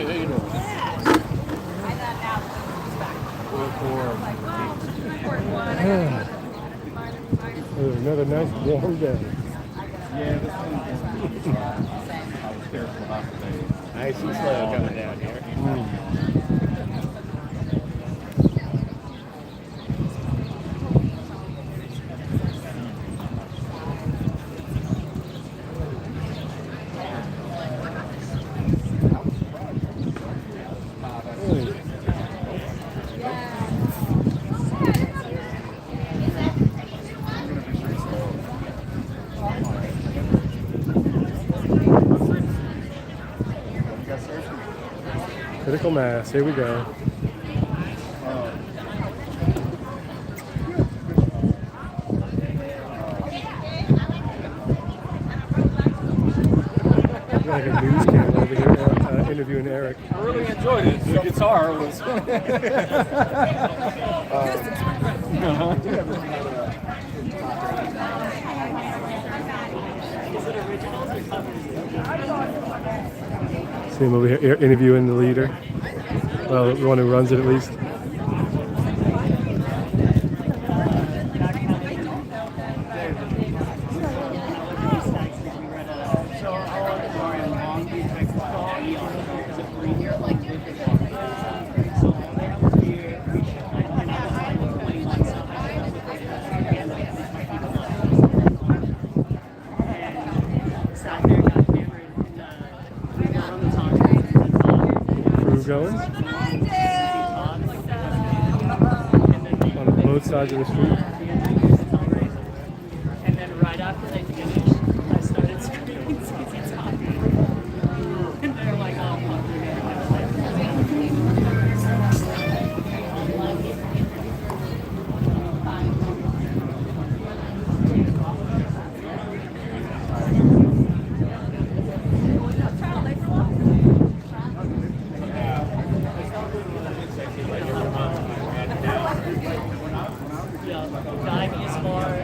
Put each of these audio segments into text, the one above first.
Hey, how you doing? Another nice warm day. Yeah, this one. I was there for half a day. Nice and slow coming down here. Critical mass, here we go. Like a news camera over here interviewing Eric. I really enjoyed it. The guitar was. See him over here interviewing the leader. Well, the one who runs it at least. Crew going on both sides of the street. And then right after they finished, I started screaming CC Top. And they're like, oh, fuck you, man. I was diving as far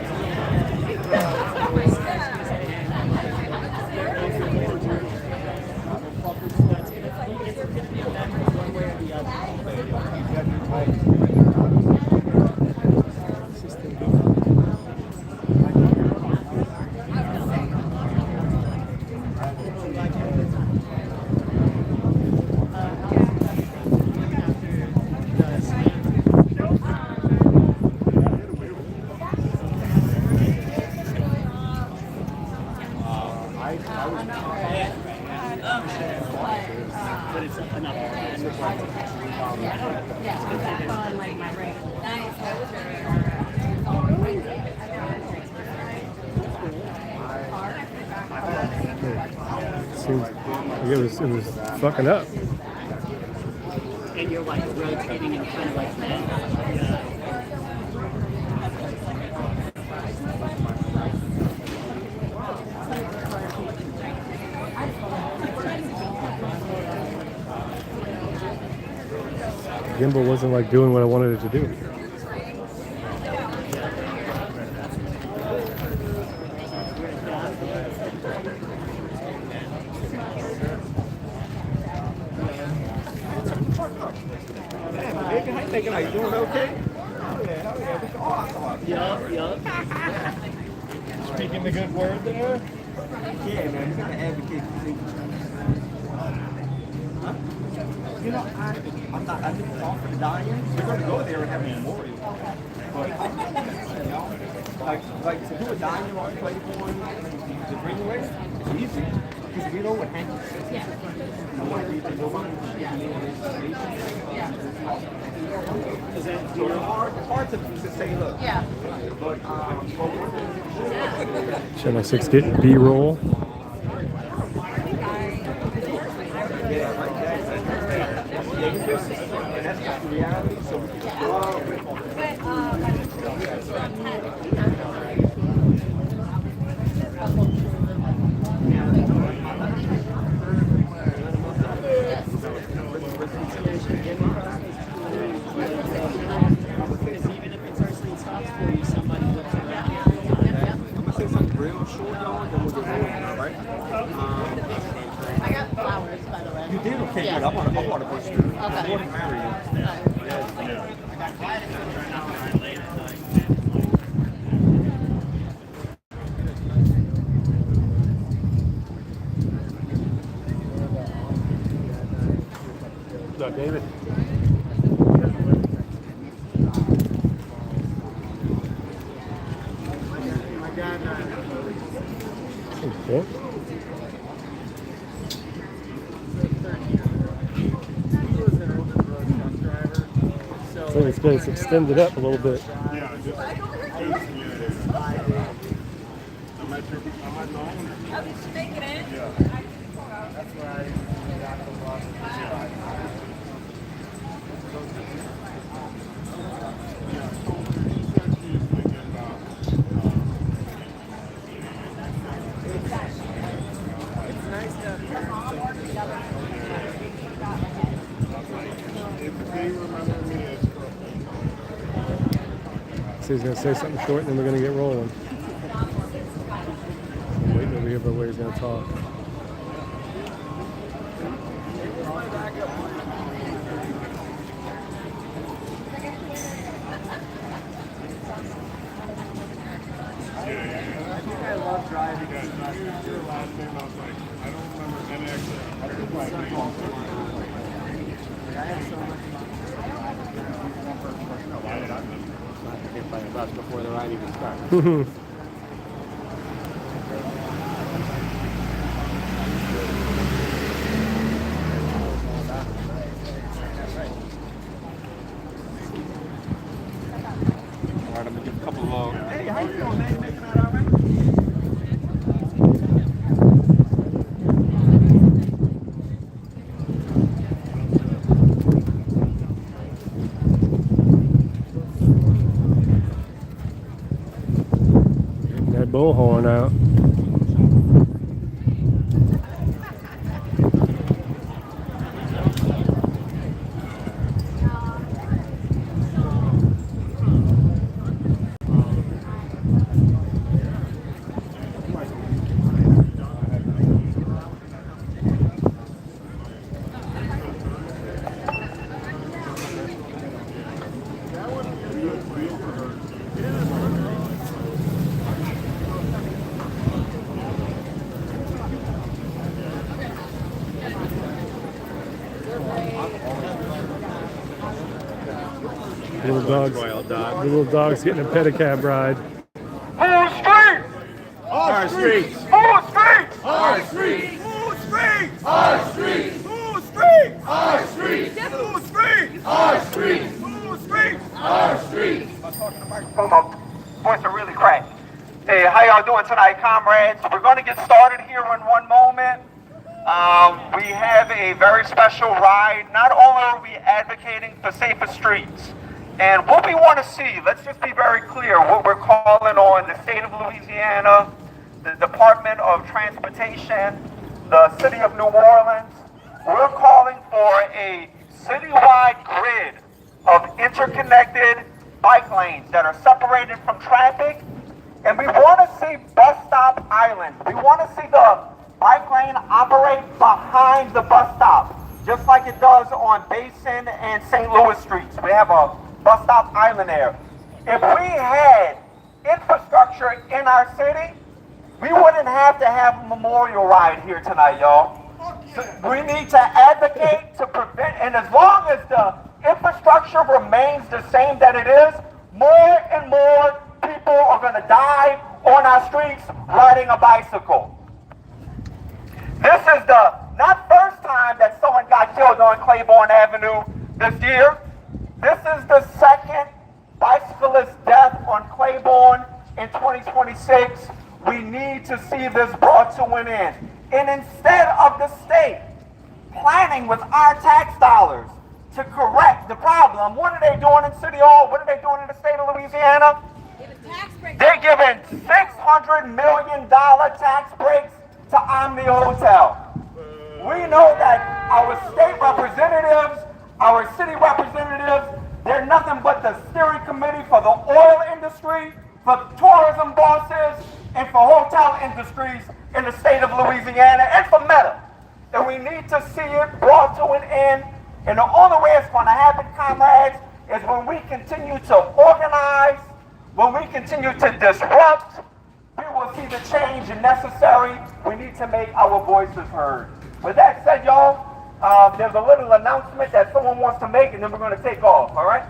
but it's enough. Seems like it was fucking up. And you're like rotating and kind of like that. Gimbal wasn't like doing what I wanted it to do. How you thinking? Are you doing okay? Yup. Speaking the good word there. Yeah, man, you gotta advocate for things. Huh? You know, I didn't offer to dying. We're gonna go there and have a memorial. But, you know, like to do a dying on Playboy, the Greenway, it's easy. Because you know what Hank says. Yeah. No one reads it, nobody Is that So it's hard to say, look. Yeah. But, Channel 6 getting B-roll. and that's just the reality. So we can just go out even if it's Ursula stops for you, somebody looks around. I'm gonna say something real short, y'all, then we'll get rolling, right? I got flowers, by the way. You did okay, Yeah. good. I'm I bought a poster. I wouldn't marry you. No, David. Okay. I think it's extended up a little bit. Yeah, just I'm at the owner. At least you make it in. Yeah. That's So he's going to say something short and then we're going to get rolling. I'm waiting over here for where he's going to talk. I love driving. Your last name, I was like, I don't remember any extra. I don't know my name. I have so much Get by the bus before the ride even starts. All right, I'm gonna give a couple low. Hey, how you doing, man? You making that all right? Getting that bullhorn out. The little dog's getting a pedicab ride. Who's street? Our streets. Who's streets? Our streets. Who's streets? Our streets. Who's streets? Our streets. Who's streets? Our streets. Who's streets? Our streets. My voice are really cracked. Hey, how y'all doing tonight, comrades? We're going to get started here in one moment. We have a very special ride. Not only are we advocating for safer streets, and what we want to see, let's just be very clear, what we're calling on the state of Louisiana, the Department of Transportation, the city of New Orleans, we're calling for a citywide grid of interconnected bike lanes that are separated from traffic. And we want to see bus stop islands. We want to see the bike lane operate behind the bus stop, just like it does on Basin and St. Louis streets. We have a bus stop island there. If we had infrastructure in our city, we wouldn't have to have a memorial ride here tonight, y'all. So we need to advocate to prevent, and as long as the infrastructure remains the same that it is, more and more people are going to die on our streets riding a bicycle. This is the not first time that someone got killed on Claiborne Avenue this year. This is the second bicyclist death on Claiborne in 2026. We need to see this brought to an end. And instead of the state planning with our tax dollars to correct the problem, what are they doing in City Hall? What are they doing in the state of Louisiana? They're giving $600 million tax breaks to Omni Hotel. We know that our state representatives, our city representatives, they're nothing but the steering committee for the oil industry, for tourism bosses, and for hotel industries in the state of Louisiana, and for Meta. and we need to see it brought to an end. And the only way it's going to happen, comrades, is when we continue to organize, when we continue to disrupt, we will see the change necessary. We need to make our voices heard. With that said, y'all, there's a little announcement that someone wants to make, and then we're going to take off, all right?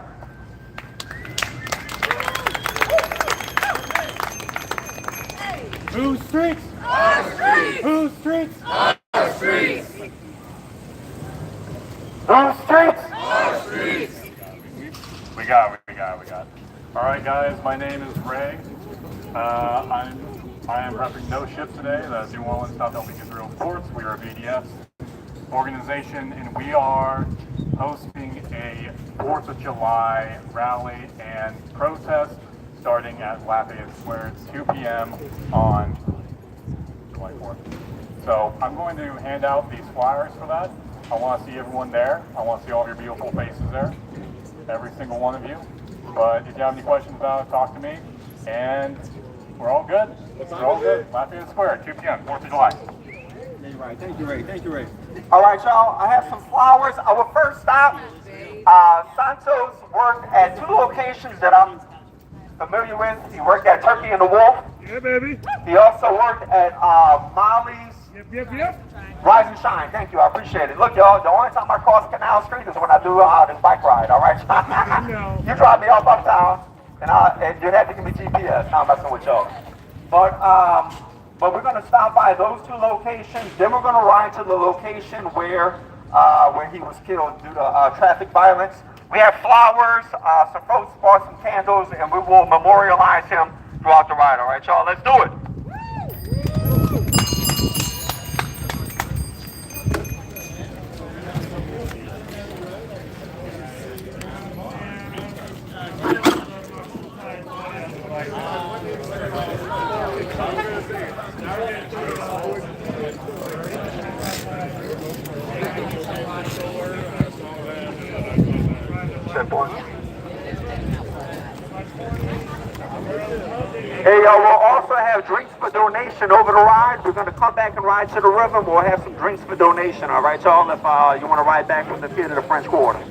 Whose streets? Our streets! Whose streets? Our streets! Whose streets? Our streets! We got it. All right, guys, my name is Ray. I am repping No Shift today, the New Orleans South Delta Israel Ports. We are a VDS organization, and we are hosting a 4th of July rally and protest starting at Lafayette Square at 2 p.m. on July 4th. So I'm going to hand out these flyers for that. I want to see everyone there. I want to see all of your beautiful faces there, every single one of you. But if you have any questions about it, talk to me. And we're all good. We're all good. Lafayette Square, 2 p.m., 4th of July. Thank you, Ray. Thank you, Ray. All right, y'all, I have some flowers. Our first stop, Santos worked at 2 locations that I'm familiar with. He worked at Turkey and the Wolf. Yeah, baby. He also worked at Molly's Yep. Rise and Shine. Thank you, I appreciate it. Look, y'all, the only time I cross Canal Street is when I do this bike ride, all right? You drive me off uptown, and you'd have to give me GPS. Now I'm messing with y'all. But we're going to stop by those 2 locations. Then we're going to ride to the location where he was killed due to traffic violence. We have flowers, some fruits, some candles, and we will memorialize him throughout the ride. All right, y'all, let's do it. Hey, y'all, we'll also have drinks for donation over the ride. We're going to come back and ride to the river. We'll have some drinks for donation, all right, y'all, if you want to ride back from the pier to the French Quarter.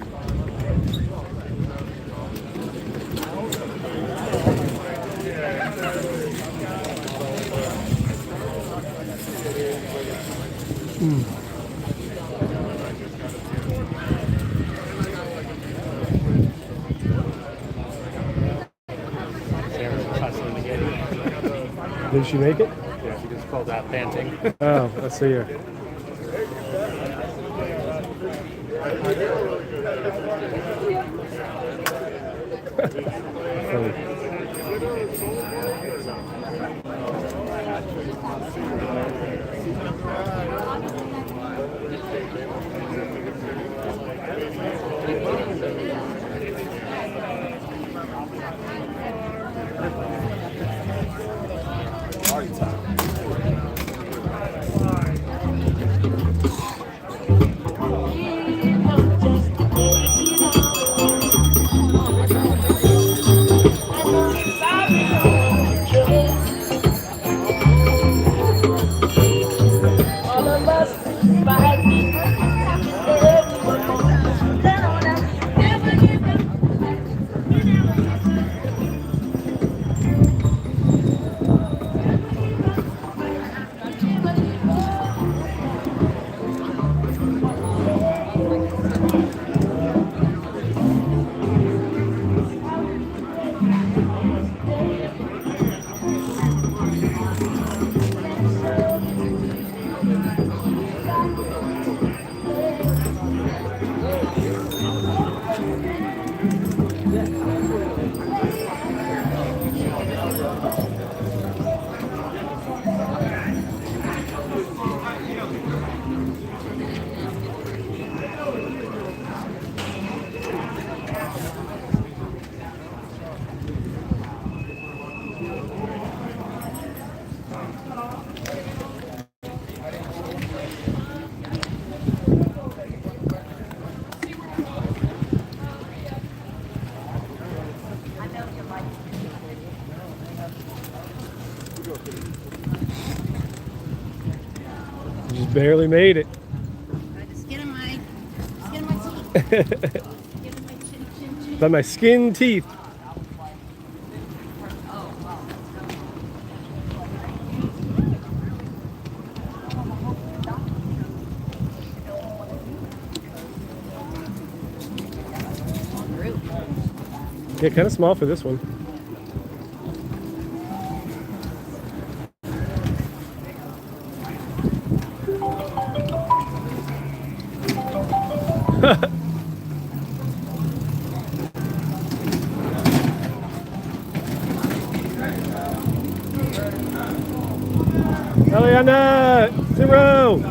Did she make it? Yeah, she just called out panting. Oh, let's see her. Just barely made it. By my skin teeth. Yeah, kind of small for this one. Eliana, 0.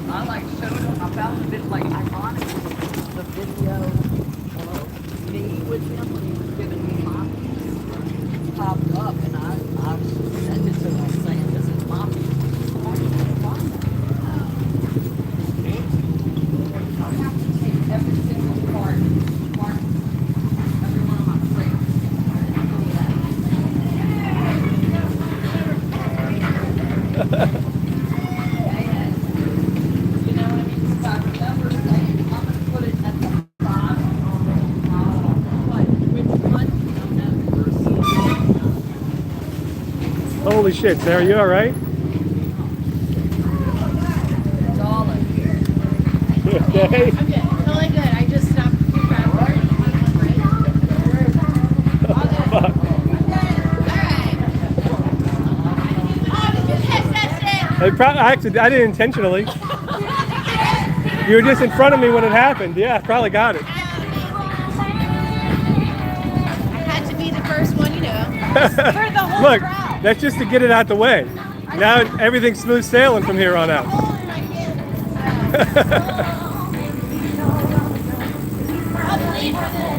I like showed him. I found a bit like ironic. The video of me with him when he was giving me my popped up, and I sent it to him saying, "This is my piece." I have to take every single part, every one of my plates. You know what I mean? So I remember saying, I'm going to put it at the bottom. But which one? I don't know. Holy shit, Sarah, you all right? It's all in here. You okay? I'm good. Totally good. I just stopped to grab water. All good. Fuck. Alright. Oh, did you catch that shit? I did intentionally. You were just in front of me when it happened. Yeah, I probably got it. I had to be the first one, you know. For the whole Look, crowd. that's just to get it out the way. Now everything's smooth sailing from here on out. Oh my goodness. I'll bleed for this.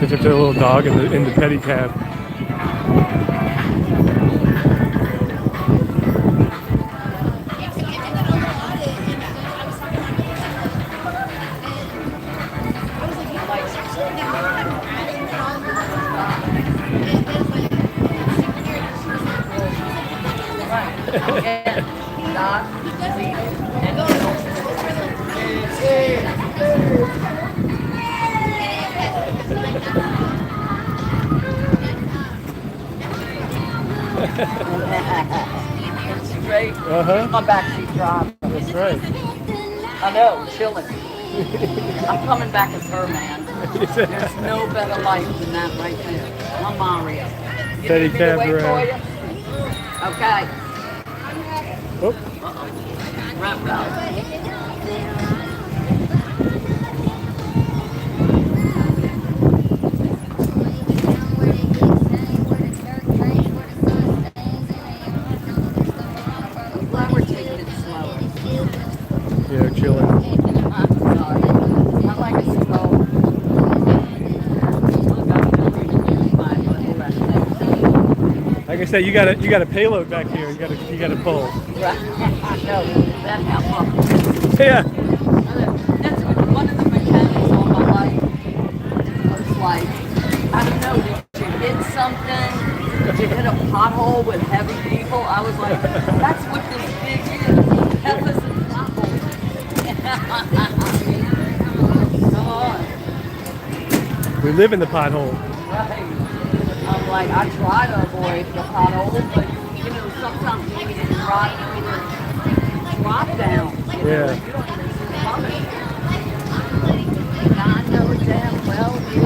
They took their little dog in the pedicab. Straight. Uh-huh. My backseat driver. That's right. I know, chilling. I'm coming back as her, man. There's no better life than that right there. I'm Mario. You Steady need me to cab wait for around. you? Okay. Oh, Wrap up. I'm glad we're taking it slow. yeah, chilling. I'm sorry. I like it slow. Like I said, you got a payload back here. You gotta pull. Right. No, that helped. Yeah. That's one of the mechanics all my life was like, I don't know, did you hit something? Did you hit a pothole with heavy people? I was like, that's what this gig is. Headless and pothole. Come on. We live in the pothole. Right. I'm like, I try to avoid the potholes, but you know, sometimes you need to drive through the drop down. You know, Yeah. you don't even see the coming. And I know damn well you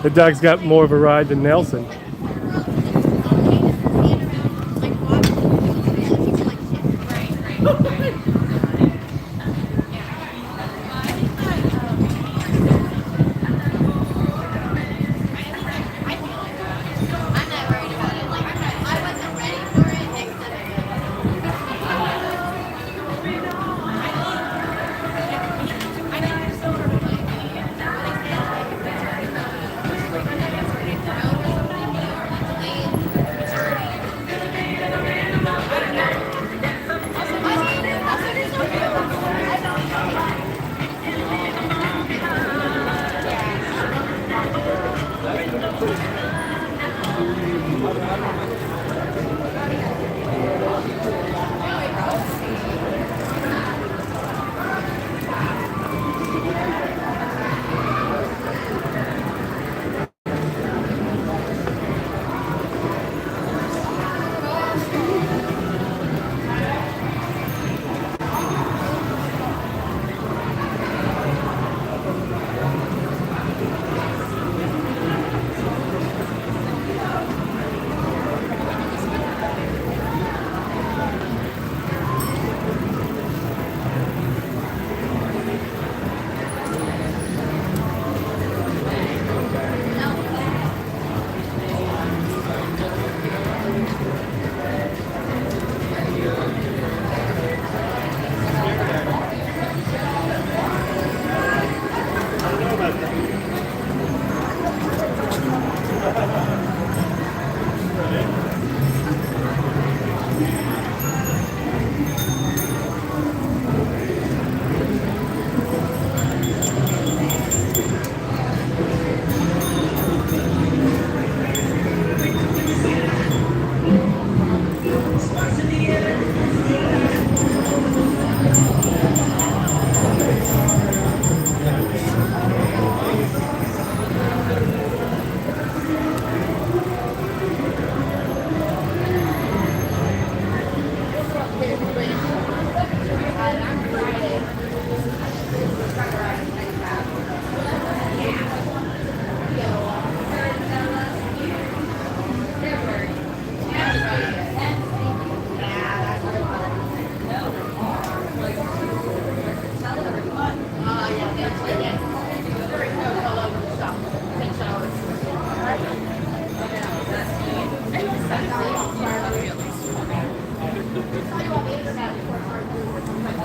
The dog's got more of a ride than Nelson. I'm not worried about it. Like, I wasn't ready for it next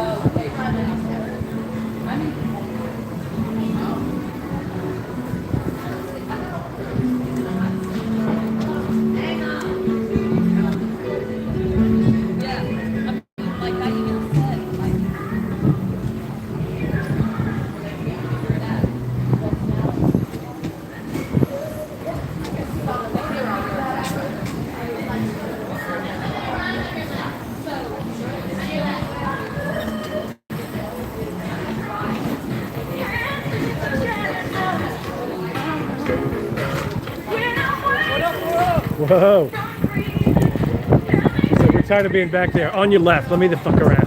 Oh. Whoa. So we're tired of being back there. On your left. Let me the fuck around.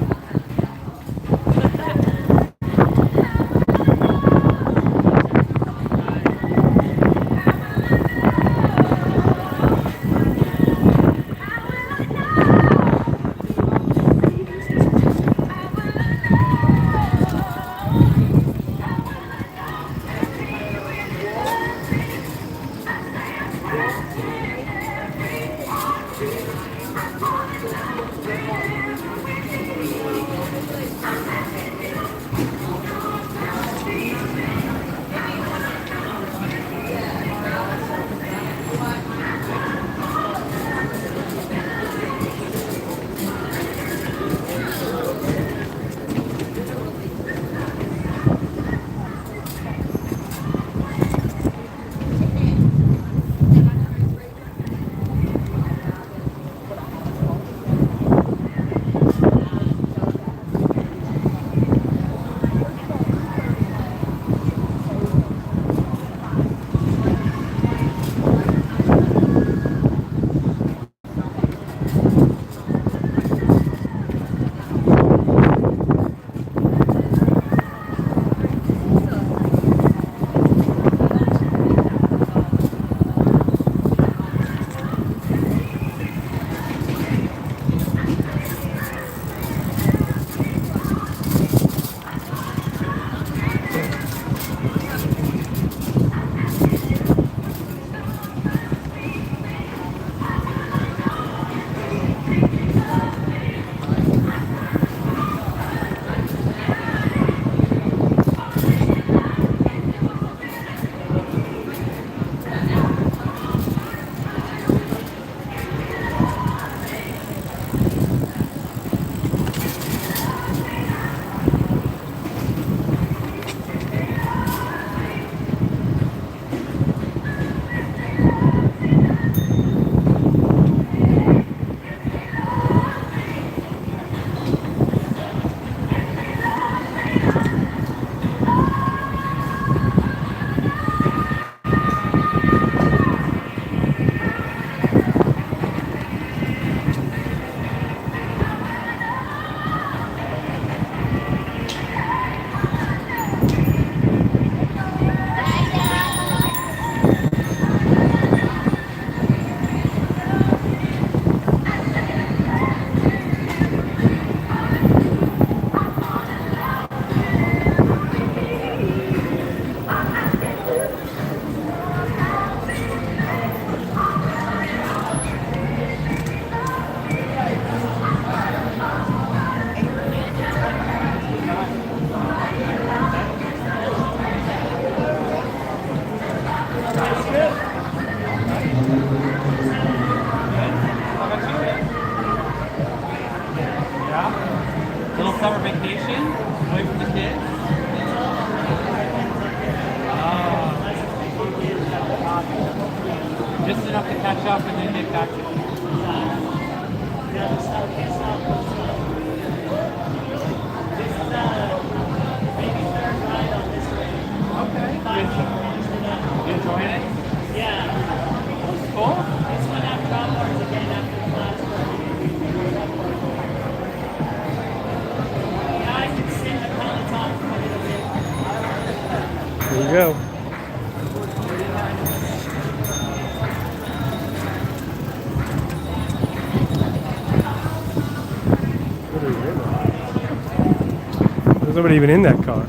Little summer vacation away from the kids. Just enough to catch up and then get back to it. Okay. You enjoying it? Yeah. Cool. There you go. There's nobody even in that car.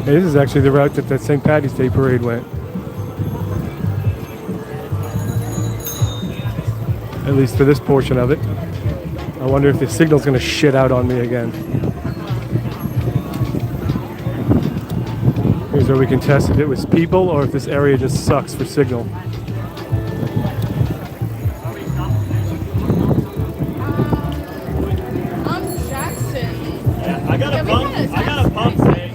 Hey, this is actually the route that the St. Patty's Day parade went. At least for this portion of it. I wonder if the signal's gonna shit out on me again. Here's where we can test if it was people or if this area just sucks for signal. I'm Jackson. Yeah, I got Yeah, a we bump. had a I got a bump today.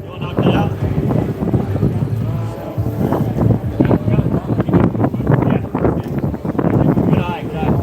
You want to knock that out? Good eye, good eye.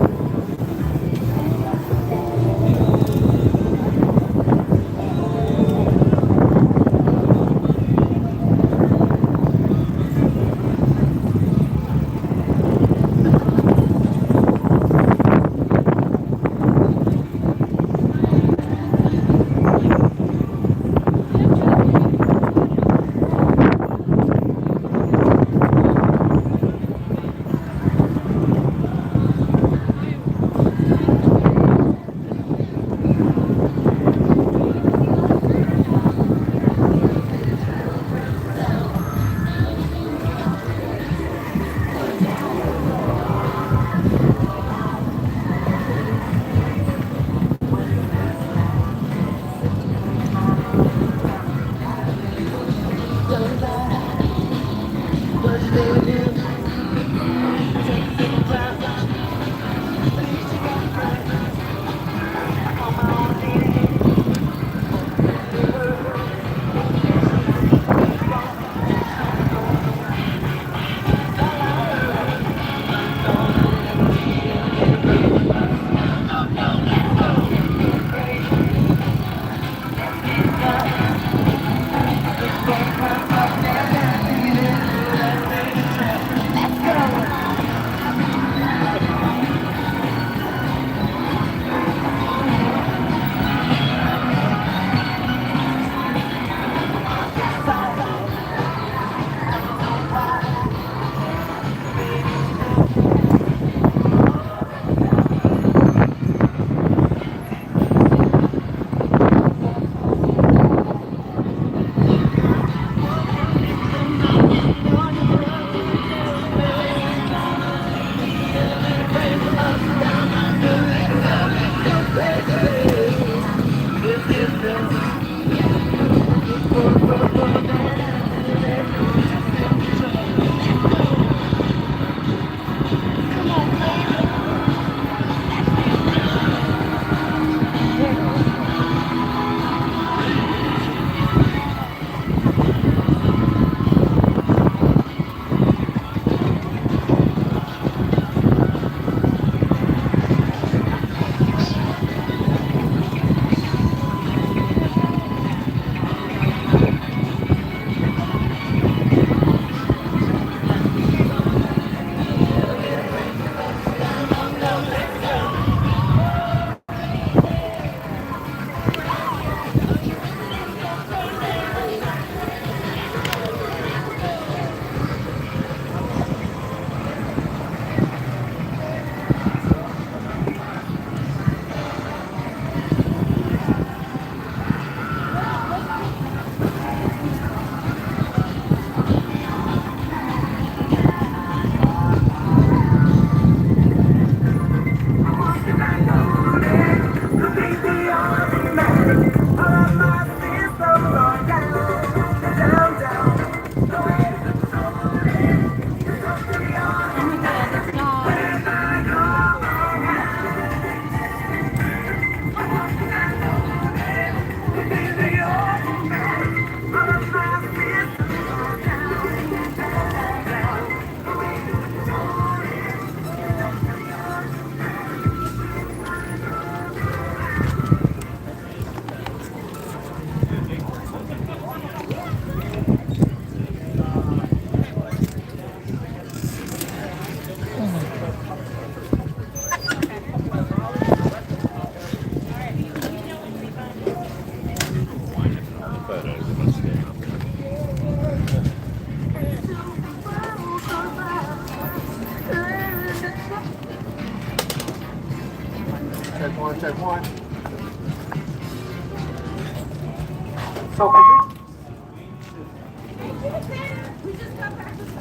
Check one, check one.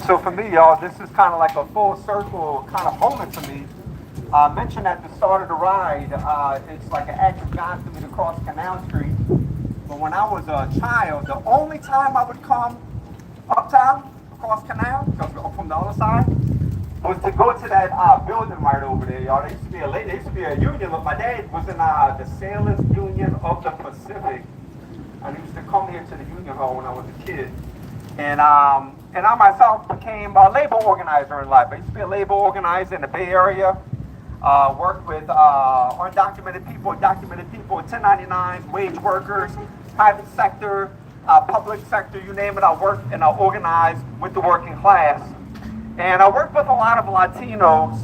So for me, y'all, this is kind of like a full circle kind of moment for me. I mentioned at the start of the ride, it's like an act of God for me to cross Canal Street. But when I was a child, the only time I would come uptown across Canal, because I'm from the other side, was to go to that building right over there, y'all. There used to be a union. My dad was in the Sailors Union of the Pacific. I used to come here to the union hall when I was a kid. And I myself became a labor organizer in life. I used to be a labor organizer in the Bay Area. Worked with undocumented people, documented people, 1099s, wage workers, private sector, public sector, you name it. I worked and I organized with the working class. And I worked with a lot of Latinos.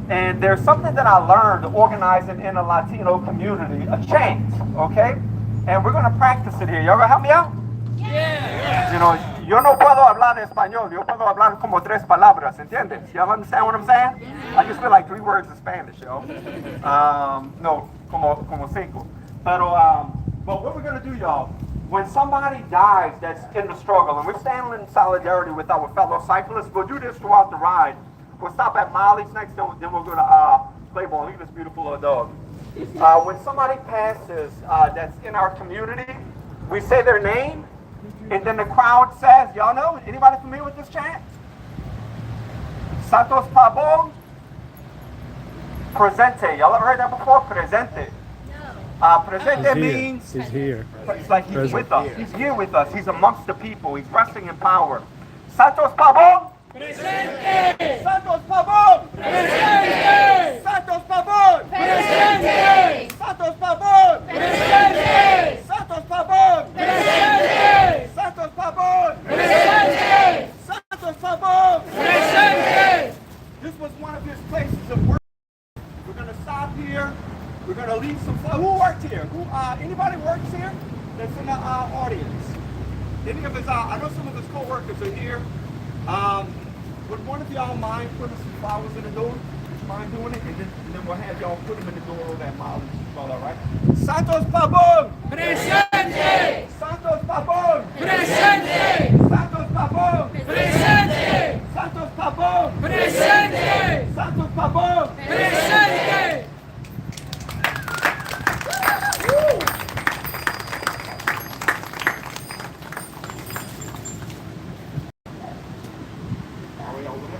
And there's something that I learned organizing in a Latino community, a chant, okay? And we're going to practice it here. Y'all going to help me out? Yeah. You know, yo no puedo hablar español. Yo puedo hablar como tres palabras, ¿entiendes? Y'all understand what I'm saying? I just feel like 3 words in Spanish, yo. No, como cinco. But what we're going to do, y'all, when somebody dies that's in the struggle, and we're standing in solidarity with our fellow cyclists, we'll do this throughout the ride. We'll stop at Molly's next, then we're going to play ball. Look at this beautiful little dog. When somebody passes that's in our community, we say their name, and then the crowd says, y'all know, anybody familiar with this chant? Santos Pabon, presente. Y'all ever heard that before? Presente. Presente means He's here. it's like he's with us. He's here with us. He's amongst the people. He's resting in power. Santos Pabon. Presente. Santos Pabon. Presente. Santos Pabon. Presente. Santos Pabon. Presente. Santos Pabon. Presente. Santos Pabon. Presente. Santos Pabon. Presente. This was one of his places of work. We're going to stop here. We're going to leave some flowers. Who worked here? Anybody works here that's in the audience? Any of his, I know some of his co-workers are here. Would one of y'all mind putting some flowers in the door? Would you mind doing it? And then we'll have y'all put them in the door over that mile. All right? Santos Pabon! Presente! Santos Pabon! Presente! Santos Pabon! Presente! Santos Pabon! Presente! Santos Pabon! Presente!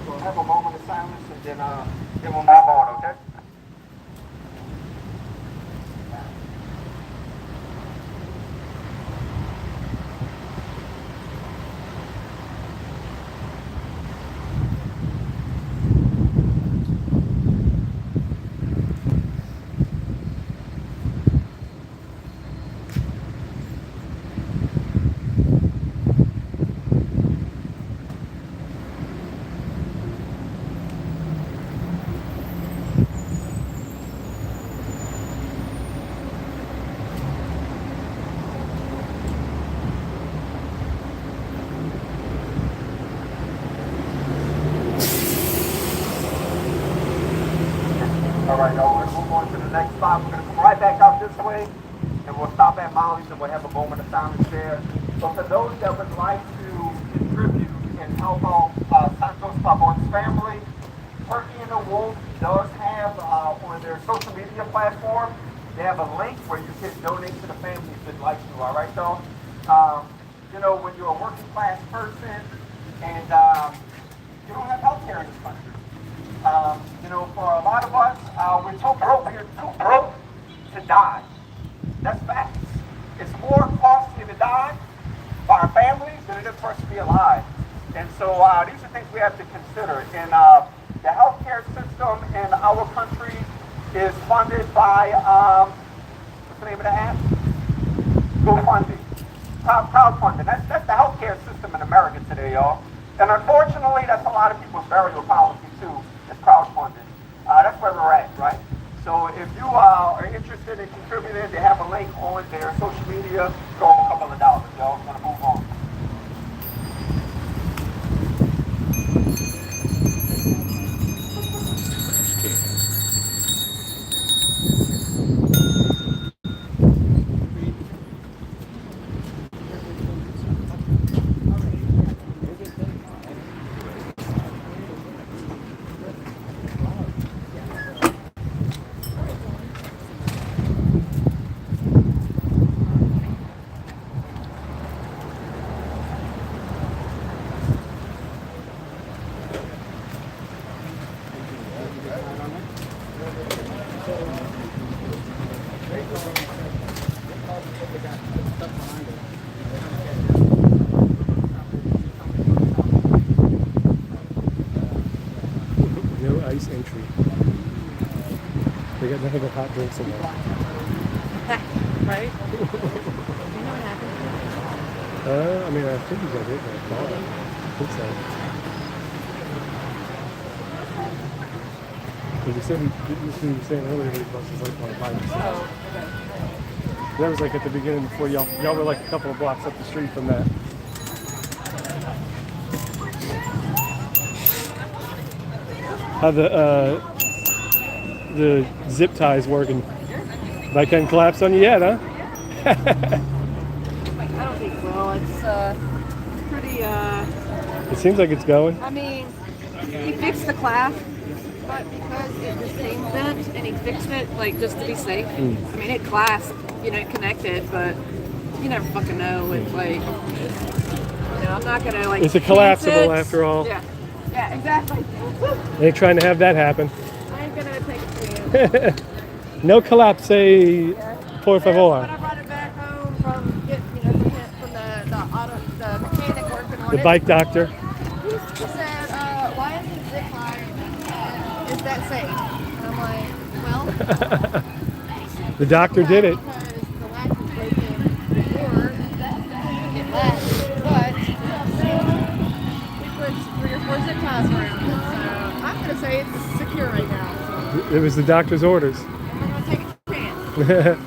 We'll have a moment of silence and then we'll move on, okay? All right, y'all, we're going to move on to the next spot. We're going to come right back out this way, and we'll stop at Molly's, and we'll have a moment of silence there. So for those that would like to contribute and help out Santos Pabon's family, Turkey in the Wolf does have on their social media platform, they have a link where you can donate to the family if you'd like to, all right, y'all? You know, when you're a working class person and you don't have health care in this country, you know, for a lot of us, we're too broke to die. That's facts. It's more costly to die for our families than it is for us to be alive. And so these are things we have to consider. And the healthcare system in our country is funded by, what's the name of the app? GoFundMe. Crowdfunding. That's the healthcare system in America today, y'all. And unfortunately, that's a lot of people's burial policy too. It's crowdfunding. That's where we're at, right? So if you are interested in contributing, they have a link on their social media. Throw them a couple of dollars, y'all. We're gonna move on. No ice entry. They got nothing but hot drinks in there. Right? Do you know what happened? I mean, I think he's gonna hit that ball. I think so. Because he said he was saying earlier that he busts his like on the bike. Oh, That was like at the beginning before y'all were like a couple of blocks up the street from that. How the zip ties working? Bike hadn't collapsed on you yet, huh? I don't think so. It's pretty, It seems like it's going. I mean, he fixed the clasp, but because it just seemed bent and he fixed it, like, just to be safe. I mean, it clasped, you know, it connected, but you never fucking know. It's like, you know, I'm not gonna, like, It's a chance collapsible it. after all. Yeah. Yeah, exactly. Ain't trying to have that happen. I ain't gonna take a chance. No collapse, por When favor. I brought it back home from getting, you know, from the mechanic working on The it. bike doctor. He said, why isn't zip tie, is that safe? And I'm like, well, The doctor did it. because the latch was broken before it latched, but we put 3 or 4 zip ties around it. So I'm going to say it's secure right now. So It was the doctor's orders. I'm going to take a chance.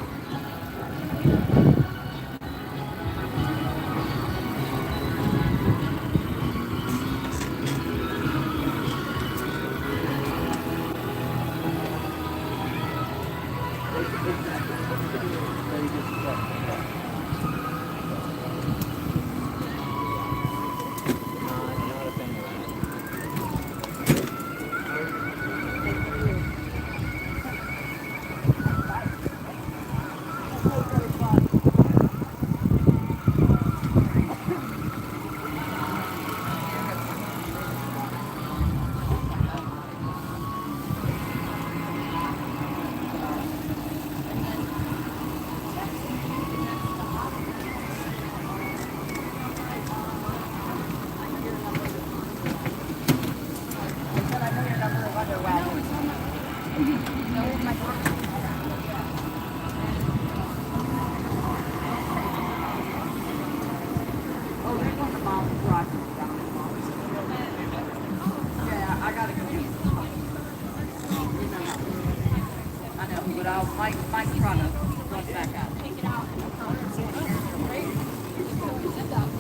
Mike's trying to run back out.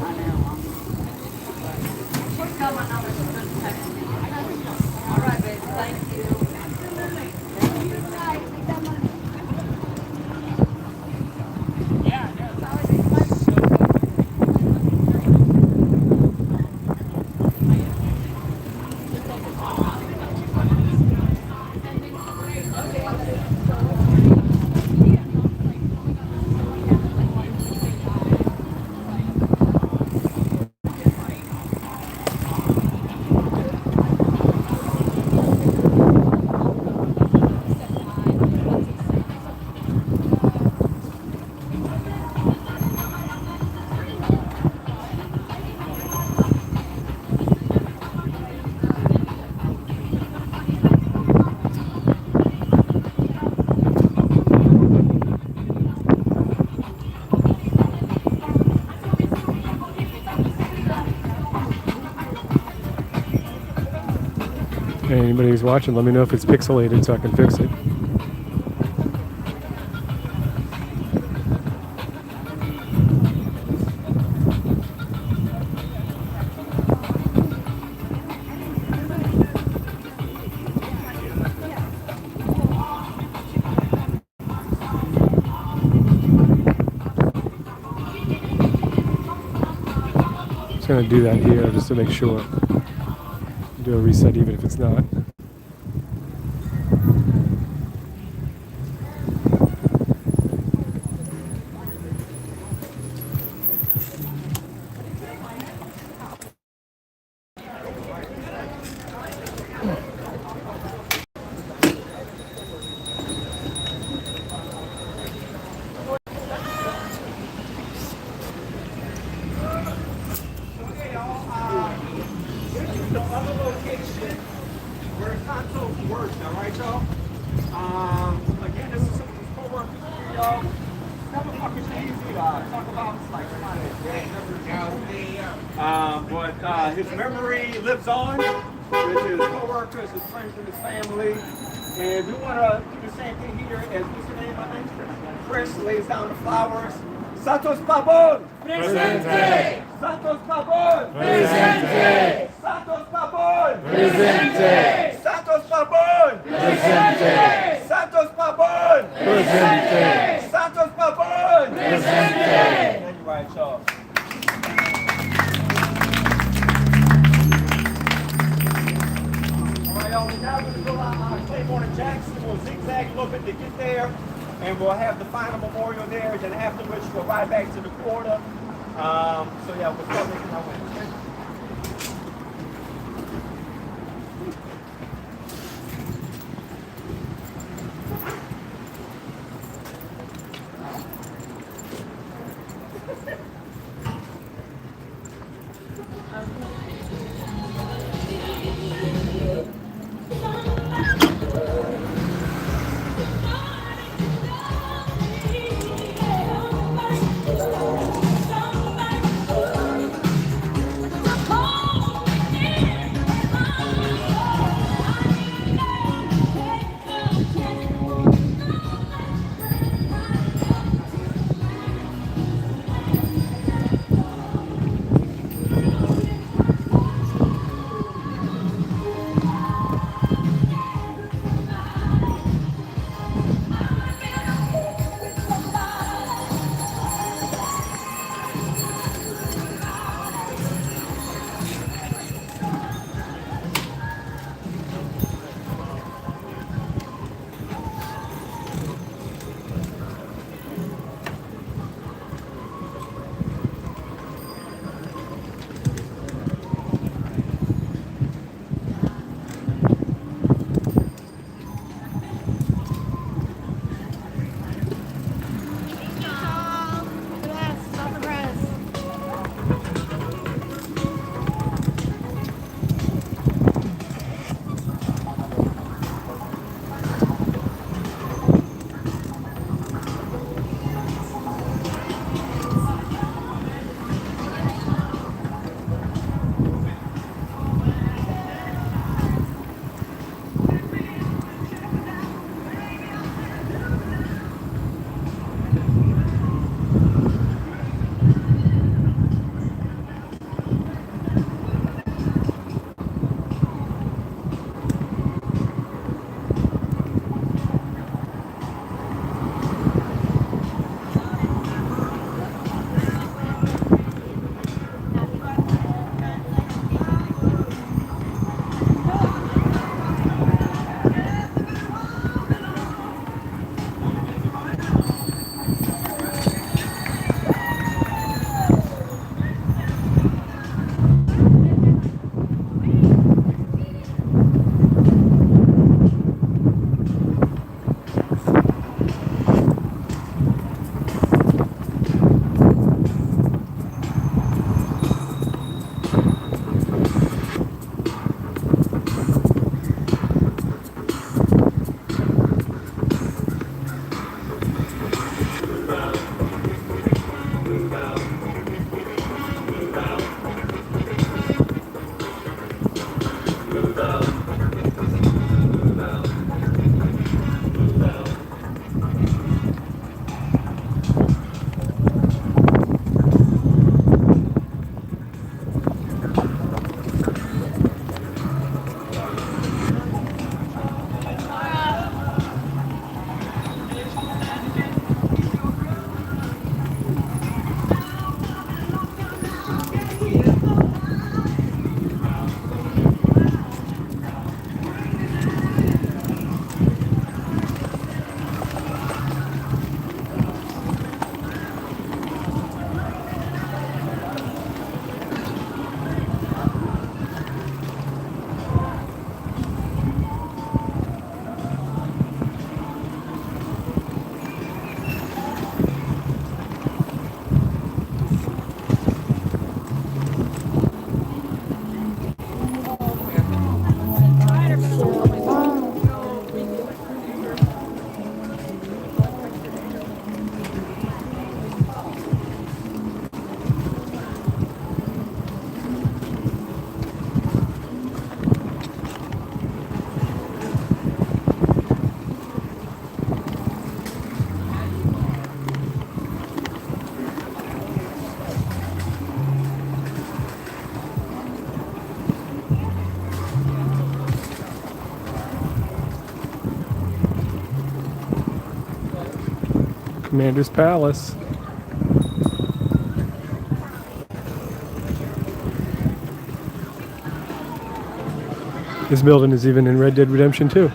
I know. She's got my number, so just text me. All right, babe, thank you. Anybody who's watching, let me know if it's pixelated so I can fix it. Just gonna do that here just to make sure. Do a reset even if it's not. Again, this is some co-workers here, y'all. Never fucking easy. Talk about like but his memory lives on with his co-workers, his friends, and his family. And we want to do the same thing here as what's your name, I think? Chris lays down the flowers. Santos Pabon! Presente. Santos Pabon! Presente. Santos Pabon! Presente. Santos Pabon! Presente. Santos Pabon! Presente. Santos Pabon! Presente. Thank you, Ryan Charles. All right, y'all, we're now going to go out Claiborne and Jackson. We'll zigzag a little bit to get there, and we'll have the final memorial there. Then after which we'll ride back to the quarter. So yeah, we'll start making our way. Okay? Commander's Palace. This building is even in Red Dead Redemption 2.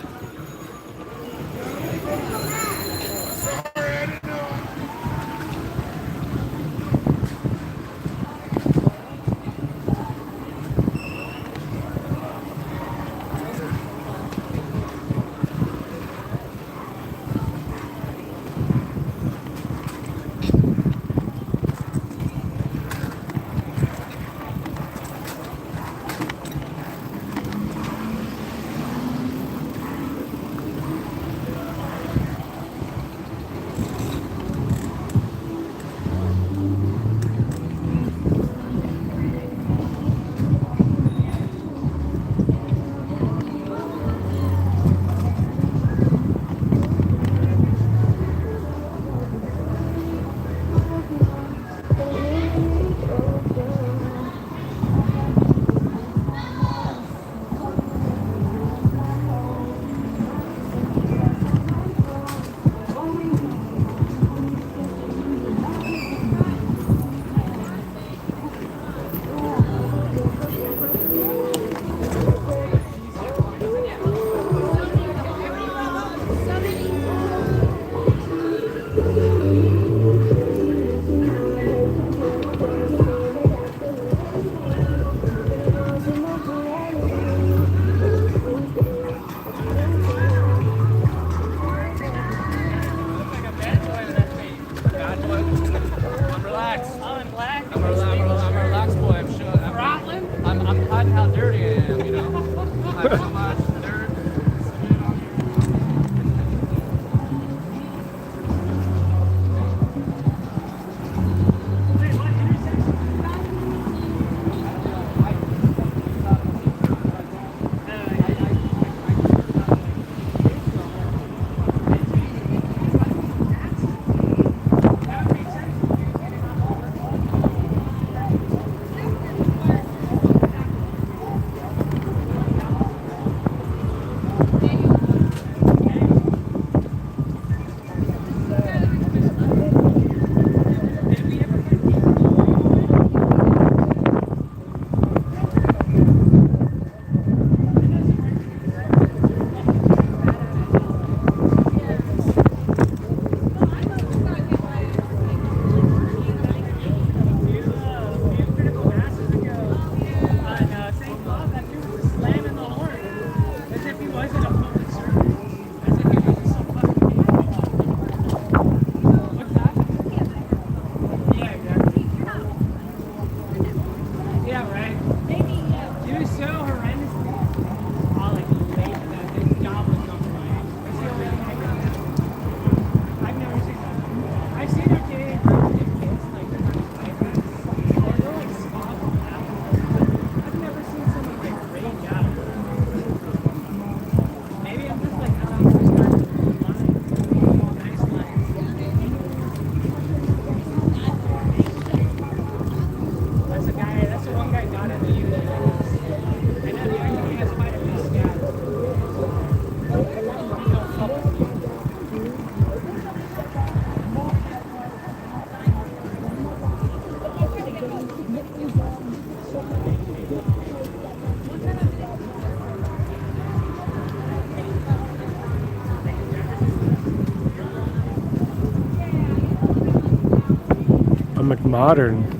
McModern.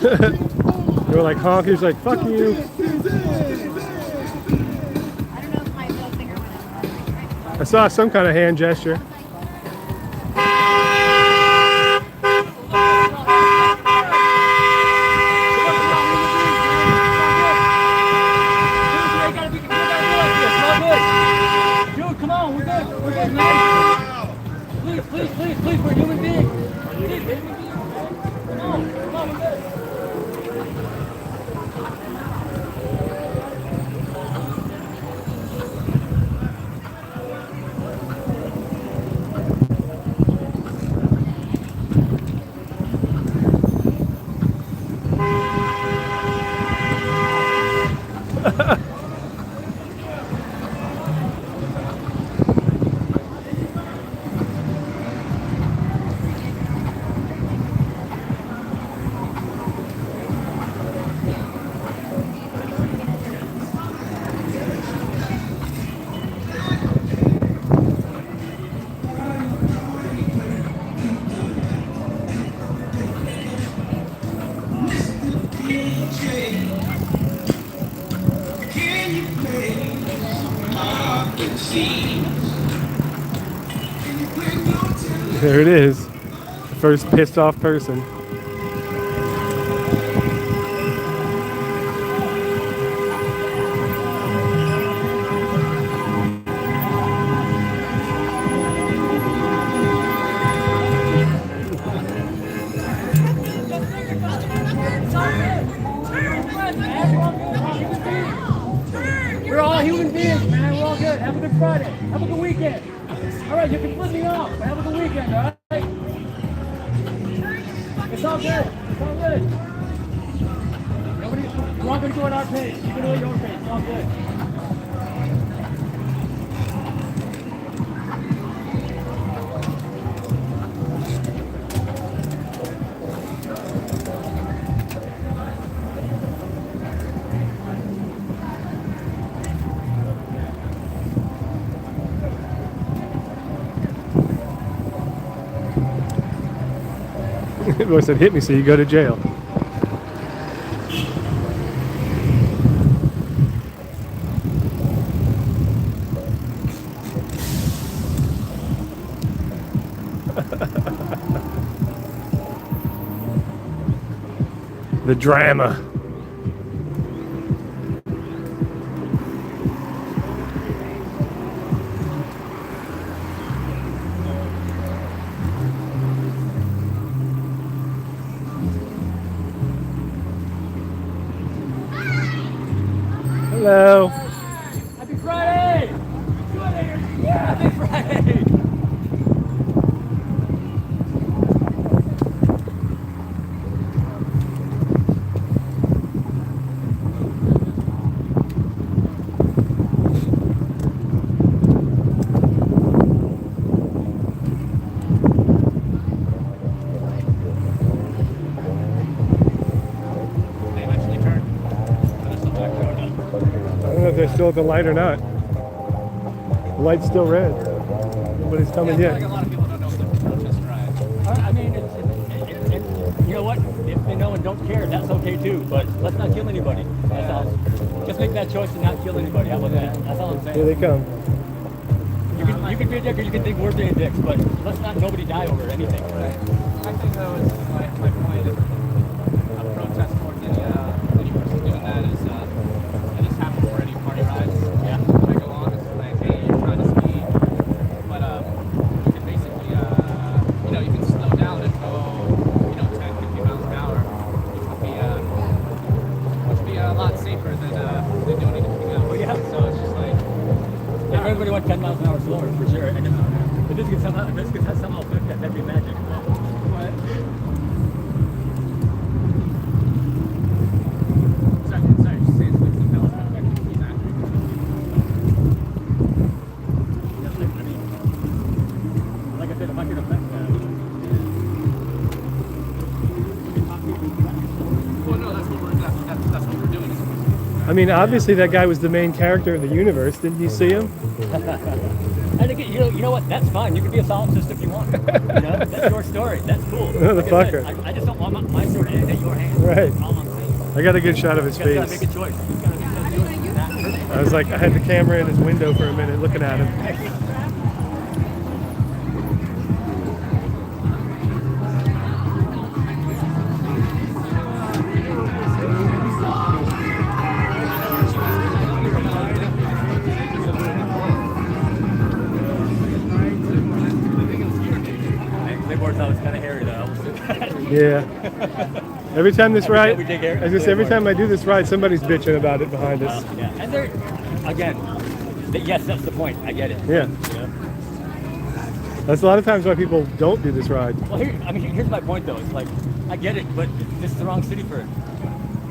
They were like honking. He was like, fuck you. I don't know if my middle finger went up. I saw some kind of hand gesture. Dude, come on, we're good, man. Please, we're human beings. Please, baby. Come on, we're good. There it is. The first pissed off person. We're all human beings, man. We're all good. Have a good Friday. Have a good weekend. All right, you can flip me off, but have a good weekend, all right? It's all good. It's all good. Nobody's welcome to our page. You can do it your page. It's all good. The boy said, hit me so you go to jail. The drama. Hello. Happy Friday! Yeah, happy Friday! I don't know if they're still at the light or not. The light's still red. Nobody's coming yet. A lot of people don't know what the protest drive. I mean, you know what? If they know and don't care, that's okay too. But let's not kill anybody. That's all. Just make that choice to not kill anybody. How about that? That's all I'm saying. Here they come. You can be a dick or you can think we're being dicks, but let's not nobody die over anything. I think though, it's my point of a protest towards any person doing that is, and this happened for any party rides. Yeah. When I go on, it's like, hey, you're trying to speed, but you can basically, you can slow down and go, 10, 50 miles an hour, which would be a lot safer than doing anything else. Oh, yeah. So it's just like, If everybody went 10 miles an hour slower, for sure. And if this could somehow affect that, that'd be magic. sorry, just say it's 15 miles an hour. Exactly. I mean, like I said, if I could affect that. Well, no, that's what we're doing. I mean, obviously that guy was the main character of the universe. Didn't you see him? And again, you know what? That's fine. You can be a solipsist if you want. That's your story. That's cool. Motherfucker. Like I said, I just don't want my story to end at your hands. Right. That's all I'm saying. I got a good shot of his You gotta face. make a choice. You gotta make a choice. That hurts. I was like, I had the camera in his window for a minute looking at him. Bigboard's always kind of hairy though. Yeah. Every time this ride, we take air- I just every time I do this ride, somebody's bitching about it behind us. Yeah. And there, again, yes, that's the point. I get it. Yeah. That's a lot of times why people don't do this ride. Well, here's my point though. It's like, I get it, but this is the wrong city for it.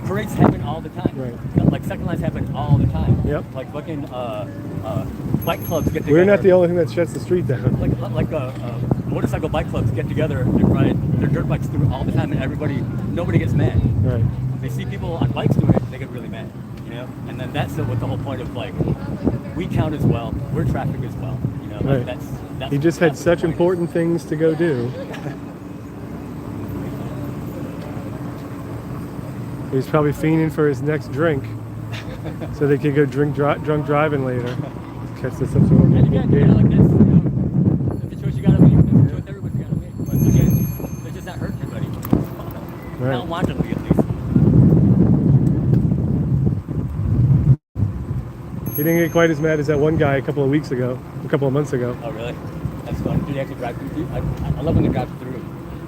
Parades happen all the time. Right. Like second lines happen all the time. Yep. Like fucking bike clubs get together. We're not the only thing that shuts the street down. Like motorcycle bike clubs get together and ride their dirt bikes through all the time, and nobody gets mad. Right. They see people on bikes doing it, they get really mad. And then that's what the whole point of like, we count as well. We're traffic as well. Right. That's He just had that's the such point. important things to go do. He's probably fiending for his next drink, so they could go drunk driving later. Catch this up to And again, like this, that's the choice you gotta make. That's the choice everybody's gotta make. But again, they're just not hurting anybody. Right. Not wantonly, at least. He didn't get quite as mad as that one guy a couple of months ago. Oh, really? That's fun. Did he actually drive through? I love when they drive through.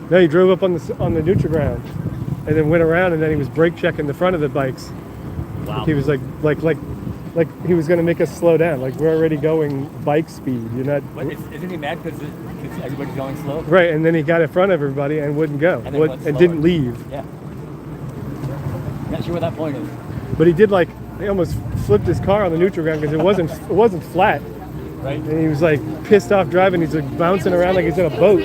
No, he drove up on the neutral ground, and then went around, and then he was brake checking the front of the bikes. Wow. He was like he was going to make us slow down. Like, we're already going bike speed. You're not. But isn't he mad because everybody's going slow? Right, and then he got in front of everybody and wouldn't go, And then went and slower. didn't leave. Yeah. Not sure what that point is. But he did he almost flipped his car on the neutral ground because it wasn't flat. Right? And he was like pissed off driving. He's like bouncing around like he's in a boat.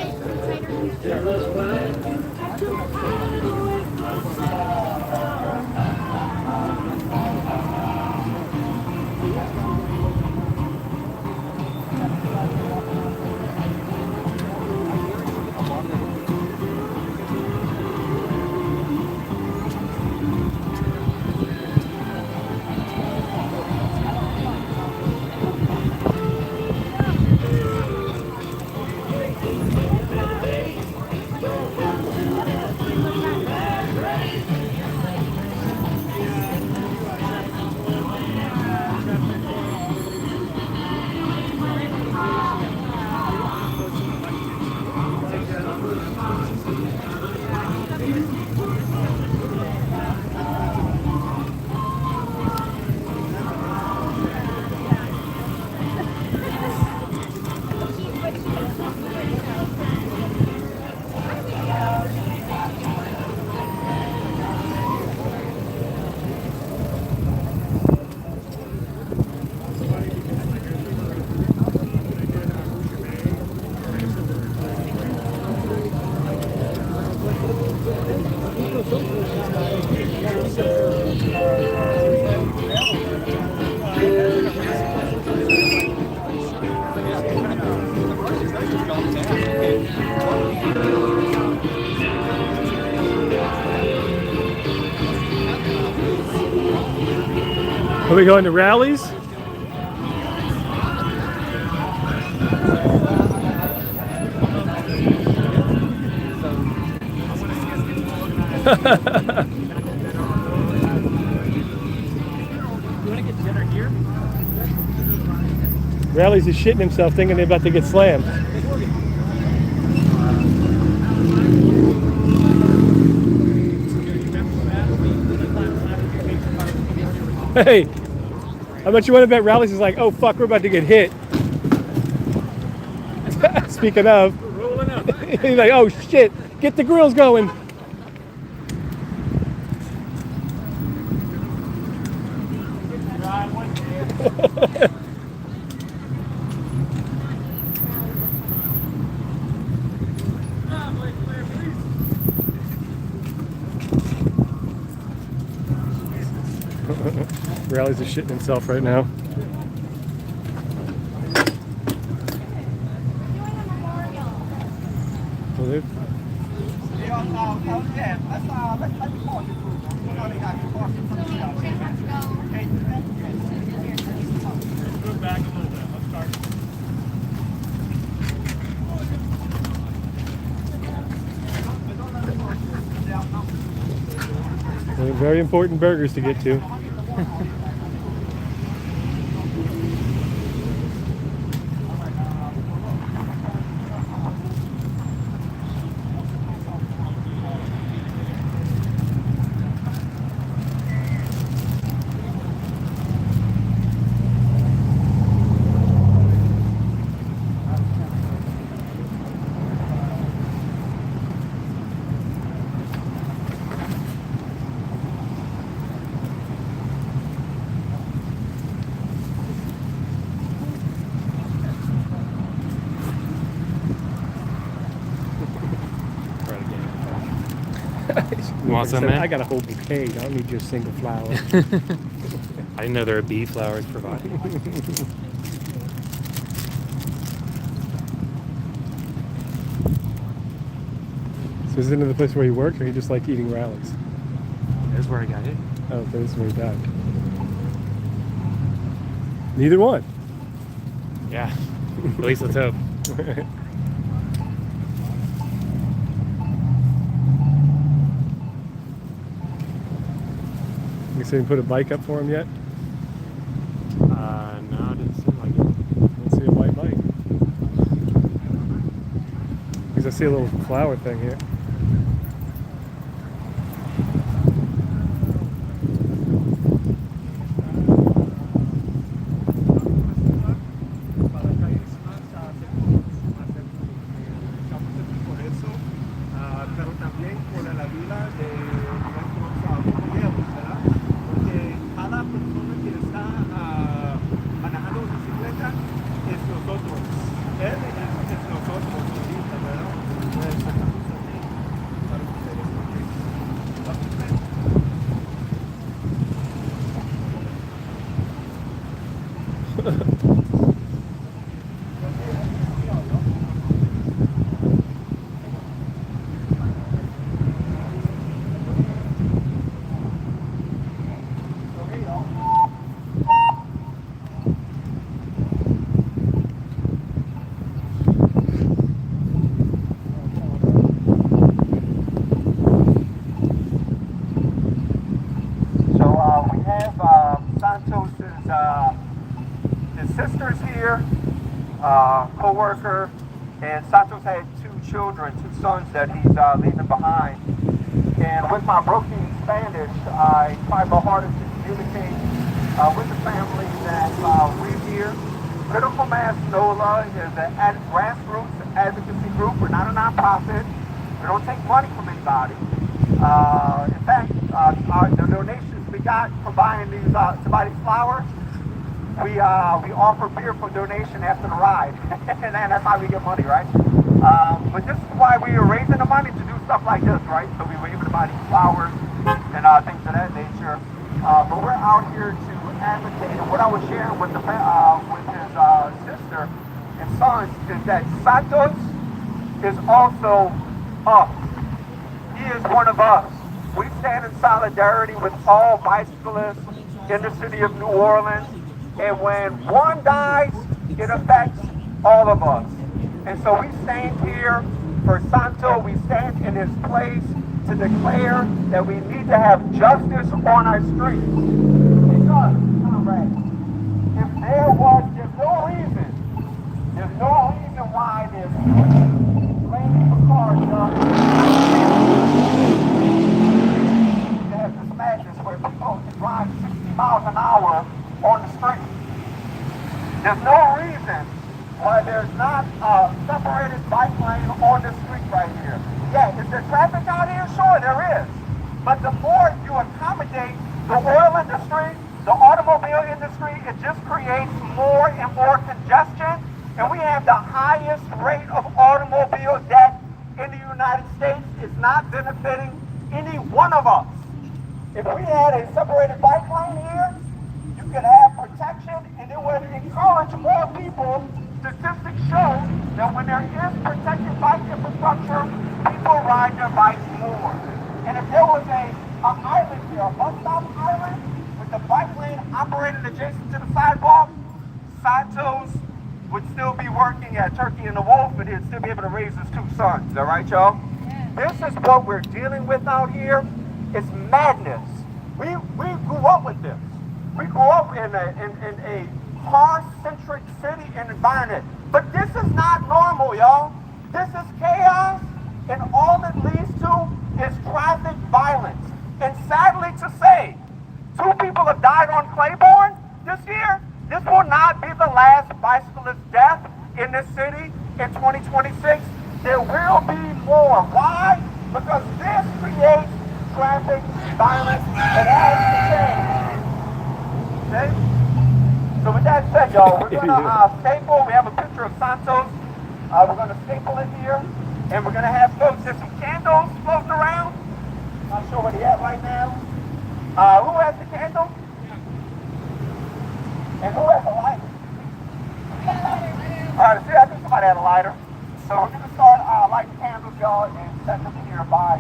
Are we going to rallies? Rallies is shitting himself thinking they're about to get slammed. Hey, how much you want to bet Rallies is like, oh fuck, we're about to get hit. Speaking of, he's like, oh shit, get the grills going. Rallies is shitting himself right now. Yeah, let's let you walk it through. You know they got you walking from the outside. Okay, do that? Move back a little bit. Let's start. Very important burgers to get to. You want some, man? I got a whole bouquet. I don't need your single flower. I didn't know there were bee flowers provided. So is it another place where you work, or you just like eating rallies? That's where I got it. Oh, this is where you died. Neither one. Yeah. At least let's hope. You didn't put a bike up for him yet? No, it didn't seem like it. I don't see a white bike. Because I see a little flower thing here. Pero también por la vida de nuestros compañeros, ¿verdad? Porque cada persona que está manejando bicicleta es nosotros. Él es nosotros ahorita, ¿verdad? Estamos aquí para ustedes. We have Santos's his sisters here, co-worker, and Santos had 2 children, 2 sons that he's leaving behind. And with my broken Spanish, I try my hardest to communicate with the family that we're here. Critical Mass NOLA is a grassroots advocacy group. We're not a nonprofit. We don't take money from anybody. In fact, the donations we got from buying these somebody's flowers, we offer beer for donation after the ride, and that's how we get money, right? But this is why we are raising the money to do stuff like this, right? So we were able to buy these flowers and things of that nature. But we're out here to advocate, and what I was sharing with his sister and sons is that Santos is also us. He is one of us. We stand in solidarity with all bicyclists in the city of New Orleans. And when one dies, it affects all of us. And so we stand here for Santo. We stand in his place to declare that we need to have justice on our streets. Because, comrades, if there's no reason why this lane for cars where people can drive 60 miles an hour on the street. There's no reason why there's not a separated bike lane on the street right here. Yeah, is there traffic out here? Sure, there is. But the more you accommodate the oil industry, the automobile industry, it just creates more and more congestion. And we have the highest rate of automobile debt in the United States. It's not benefiting any one of us. If we had a separated bike lane here, you could have protection, and it would encourage more people. Statistics show that when there is protected bike infrastructure, people ride their bikes more. And if there was an island here, a bus stop island, with the bike lane operating adjacent to the sidewalk, Santos would still be working at Turkey and the Wolf, and he'd still be able to raise his 2 sons. All right, y'all? This is what we're dealing with out here. It's madness. We grew up with this. We grew up in a car-centric city and environment. But this is not normal, y'all. This is chaos, and all it leads to is traffic violence. And sadly to say, 2 people have died on Claiborne this year. This will not be the last bicyclist death in this city in 2026. There will be more. Why? Because this creates traffic violence and has to change. Okay? So with that said, y'all, we're going to staple. We have a picture of Santos. We're going to staple it here. And we're going to have folks, there's some candles floating around. Not sure where they at right now. Who has the candle? And who has a lighter? All right, see, I think somebody had a lighter. So we're going to start lighting candles, y'all, and set them here by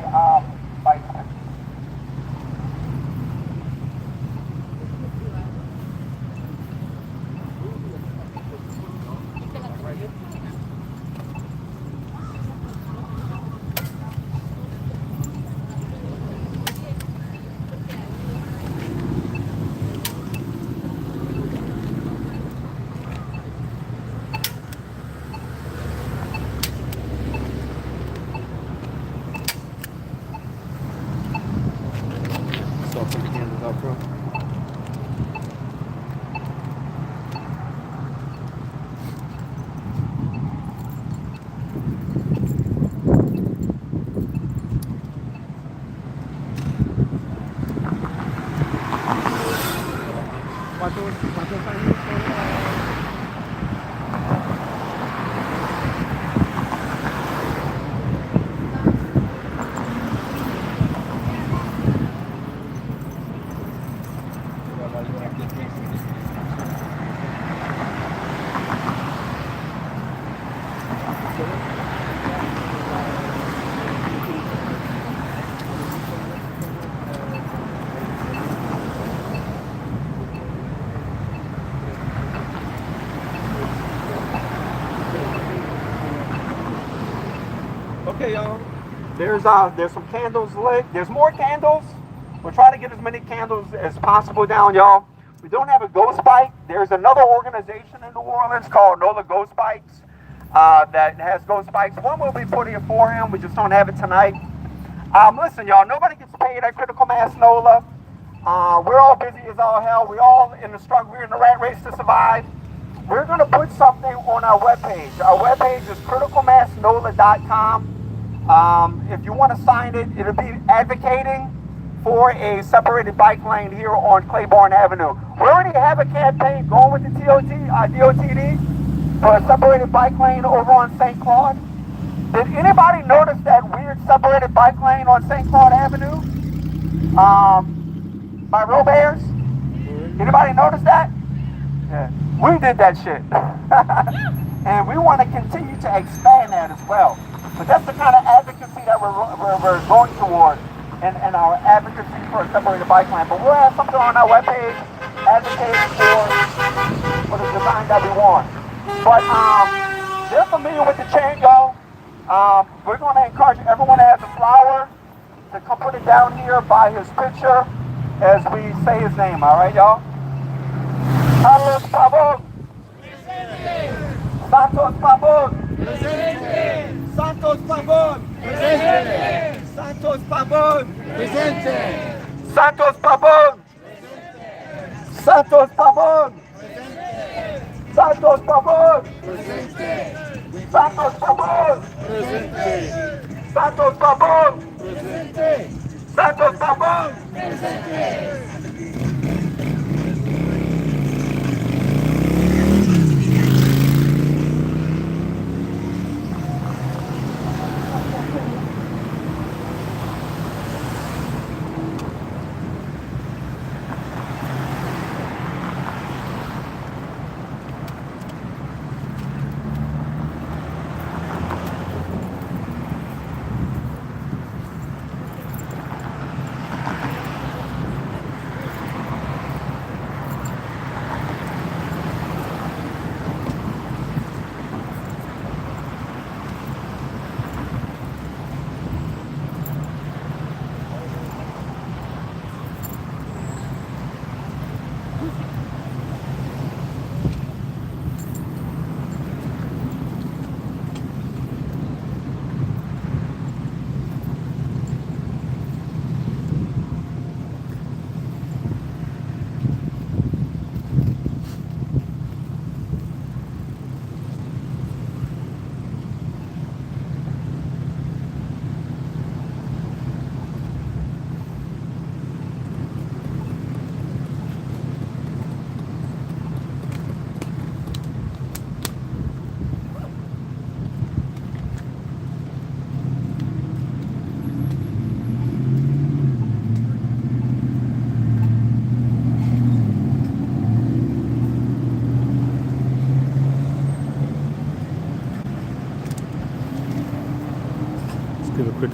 Okay, y'all. There's some candles lit. There's more candles. We're trying to get as many candles as possible down, y'all. We don't have a ghost bike. There's another organization in New Orleans called NOLA Ghost Bikes that has ghost bikes. One will be putting it for him. We just don't have it tonight. Listen, y'all, nobody gets paid at Critical Mass NOLA. We're all busy as all hell. We're all in the struggle. We're in the rat race to survive. We're going to put something on our webpage. Our webpage is criticalmassnola.com. If you want to sign it, it'll be advocating for a separated bike lane here on Claiborne Avenue. We already have a campaign going with the DOTD for a separated bike lane over on St. Claude. Did anybody notice that weird separated bike lane on St. Claude Avenue by Robert's? Anybody notice that? Yeah. We did that shit. And we want to continue to expand that as well. But that's the kind of advocacy that we're going toward in our advocacy for a separated bike lane. But we'll have something on our webpage advocating for the design that we want. But they're familiar with the chain, y'all. We're going to encourage everyone that has a flower to come put it down here by his picture as we say his name, all right, y'all? Carlos Pavon. Santos Pavon. Santos Pavon. Santos Pavon. Santos Pavon. Santos Pavon. Santos Pavon. Santos Pavon. Santos Pavon. Santos Pavon.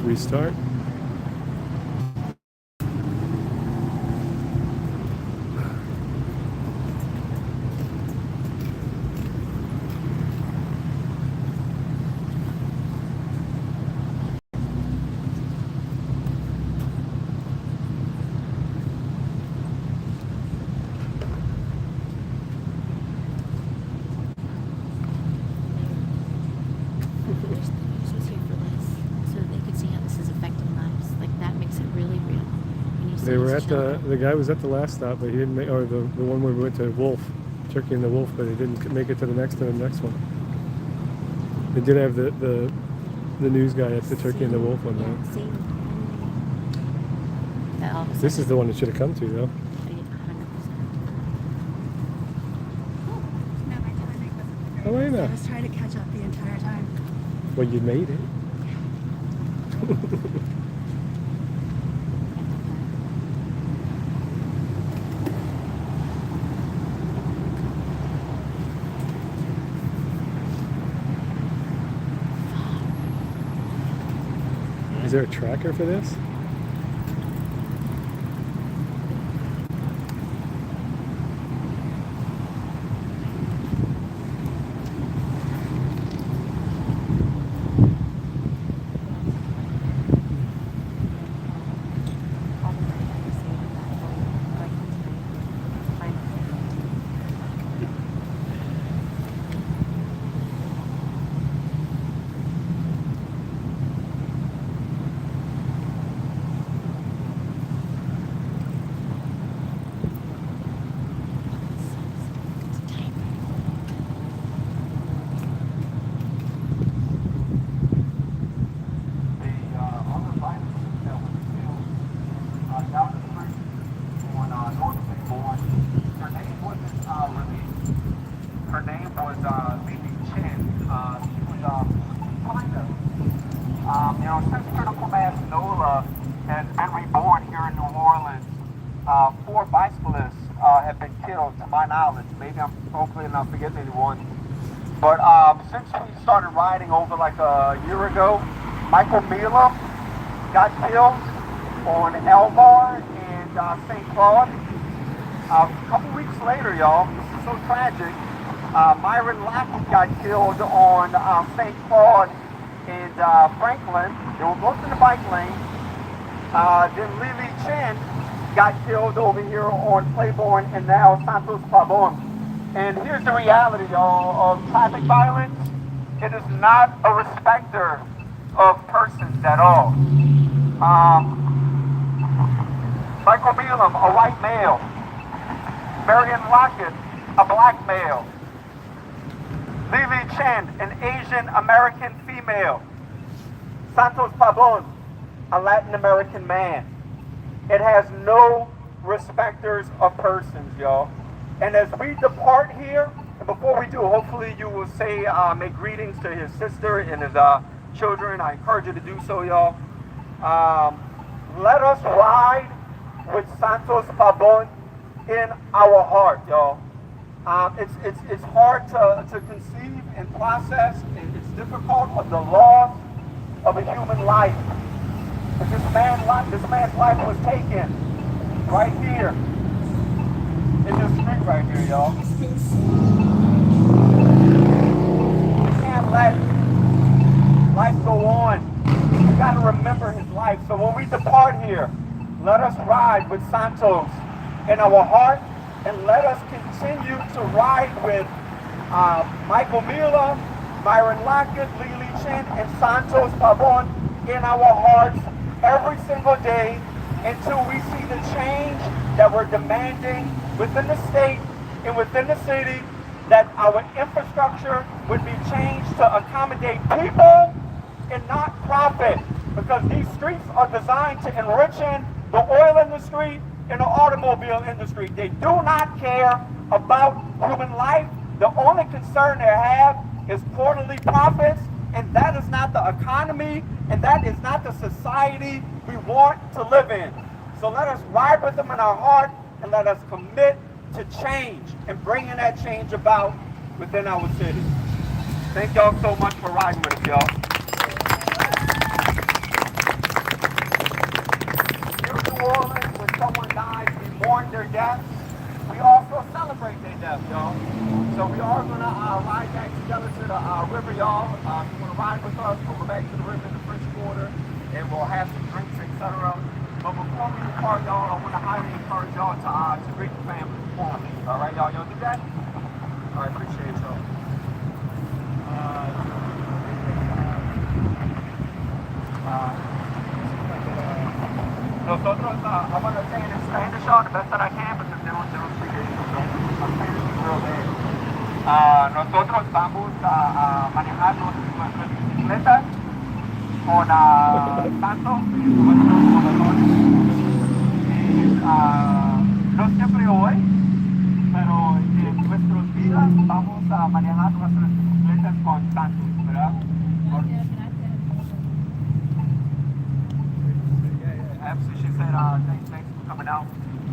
restart. This was here for this, so they could see how this is affecting lives. Like that makes it really real. When you see They were these at children. the guy was at the last stop, but he didn't make, or the one where we went to Wolf, Turkey and the Wolf, but he didn't make it to the next one. They did have the news guy at the Turkey and the Wolf one though. Yeah, see? That all of a This sudden- is the one it should have come to though. Yeah, 100%. Elena, I was trying to catch up the entire time. well you made it. Is there a tracker for this? Her name was Lily Chen. She was kind of, since Critical Mass NOLA has been reborn here in New Orleans, 4 bicyclists have been killed, to my knowledge. Maybe hopefully I'm not forgetting anyone. But since we started riding over like a year ago, Michael Mila got killed on Elmore and St. Claude. A couple weeks later, y'all, this is so tragic, Myron Lockett got killed on St. Claude and Franklin. They were both in the bike lane. Then Lily Chen got killed over here on Claiborne and now Santos Pabon. And here's the reality, y'all, of traffic violence. It is not a respecter of persons at all. Michael Beelam, a white male. Marion Lockett, a black male. Lily Chen, an Asian American female. Santos Pabon, a Latin American man. It has no respecters of persons, y'all. And as we depart here, and before we do, hopefully you will say, make greetings to his sister and his children. I encourage you to do so, y'all. Let us ride with Santos Pabon in our heart, y'all. It's hard to conceive and process, and it's difficult of the loss of a human life. But this man's life was taken right here in this street right here, y'all. We can't let life go on. We gotta remember his life. So when we depart here, let us ride with Santos in our heart, and let us continue to ride with Michael Mila, Myron Lockett, Lily Chen, and Santos Pabon in our hearts every single day until we see the change that we're demanding within the state and within the city, that our infrastructure would be changed to accommodate people and not profit, because these streets are designed to enrichen the oil industry and the automobile industry. They do not care about human life. The only concern they have is quarterly profits, and that is not the economy, and that is not the society we want to live in. So let us ride with them in our heart, and let us commit to change and bringing that change about within our city. Thank y'all so much for riding with us, y'all. deaf, y'all. So we are gonna ride back together to the river, y'all. If you wanna ride with us, we'll go back to the river in the French Quarter, and we'll have some drinks, etc. But before we depart, y'all, I wanna highly encourage y'all to greet the family for me. All right, y'all do that? All right, appreciate y'all. Nosotros, I'm going to say it in Spanish, y'all, the best that I can, because they don't speak English, so my Spanish is real bad. Nosotros vamos a manejar nuestras bicicletas con Santo, nuestro gobernador. No siempre hoy, pero en nuestras vidas vamos a manejar nuestras bicicletas con Santo, ¿verdad? Absolutely, she said, thanks for coming out.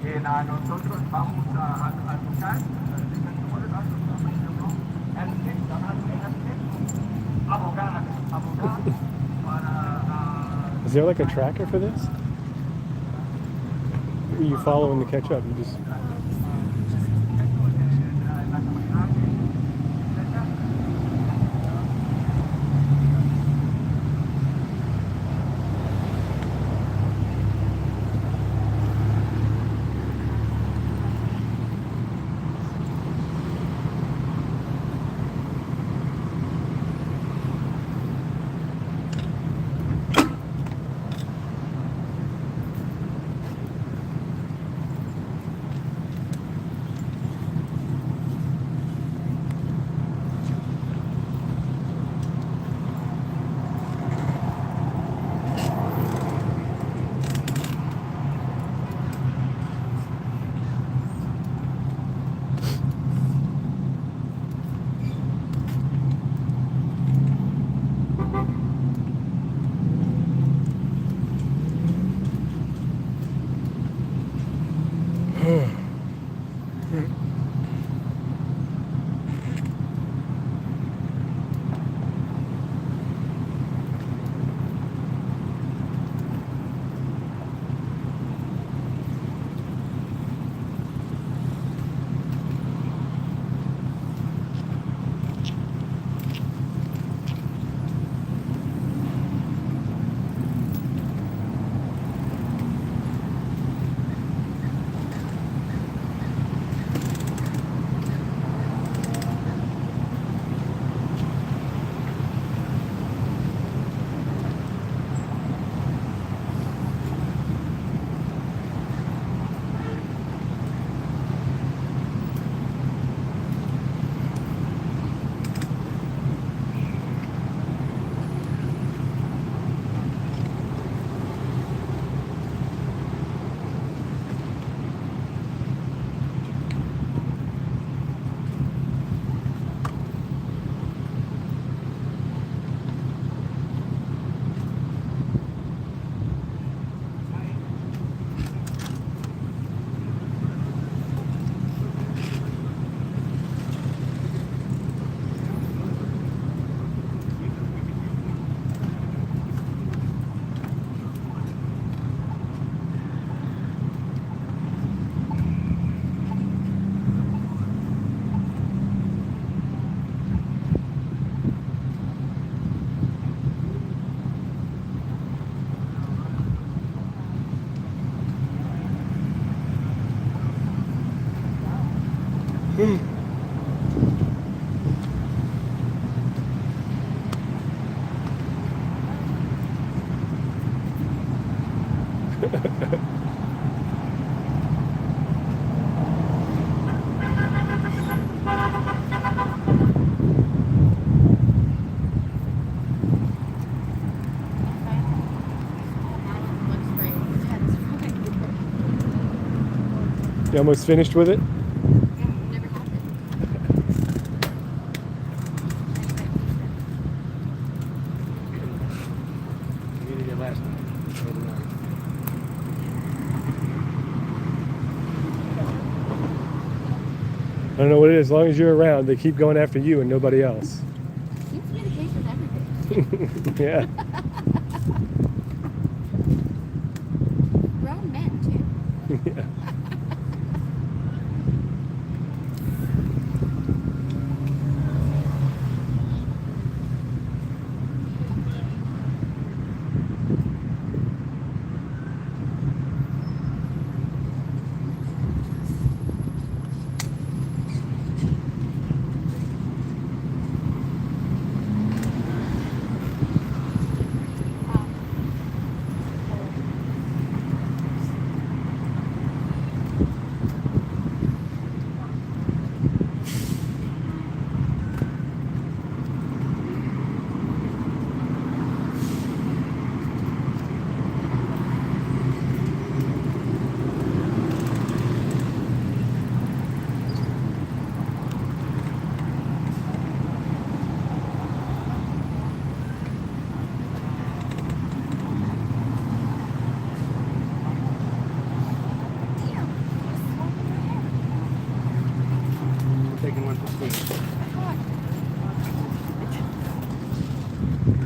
And nosotros vamos a tocar. Is there like a tracker for this? Are you following the catch up? You just. You almost finished with it? I don't know what it is. As long as you're around, they keep going after you and nobody else. Seems to be the case with everything. Yeah. Grown men, too. Yeah.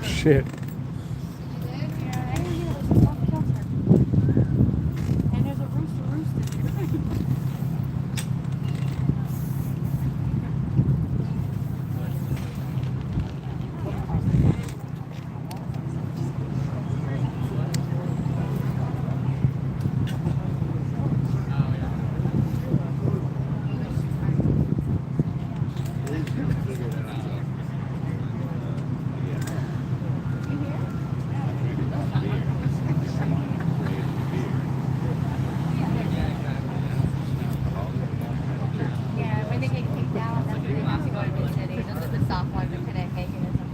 Shit. And there's a rooster. Yeah, when they get kicked out, that's when they have to go to the city. Those are the soft ones that couldn't make it or something.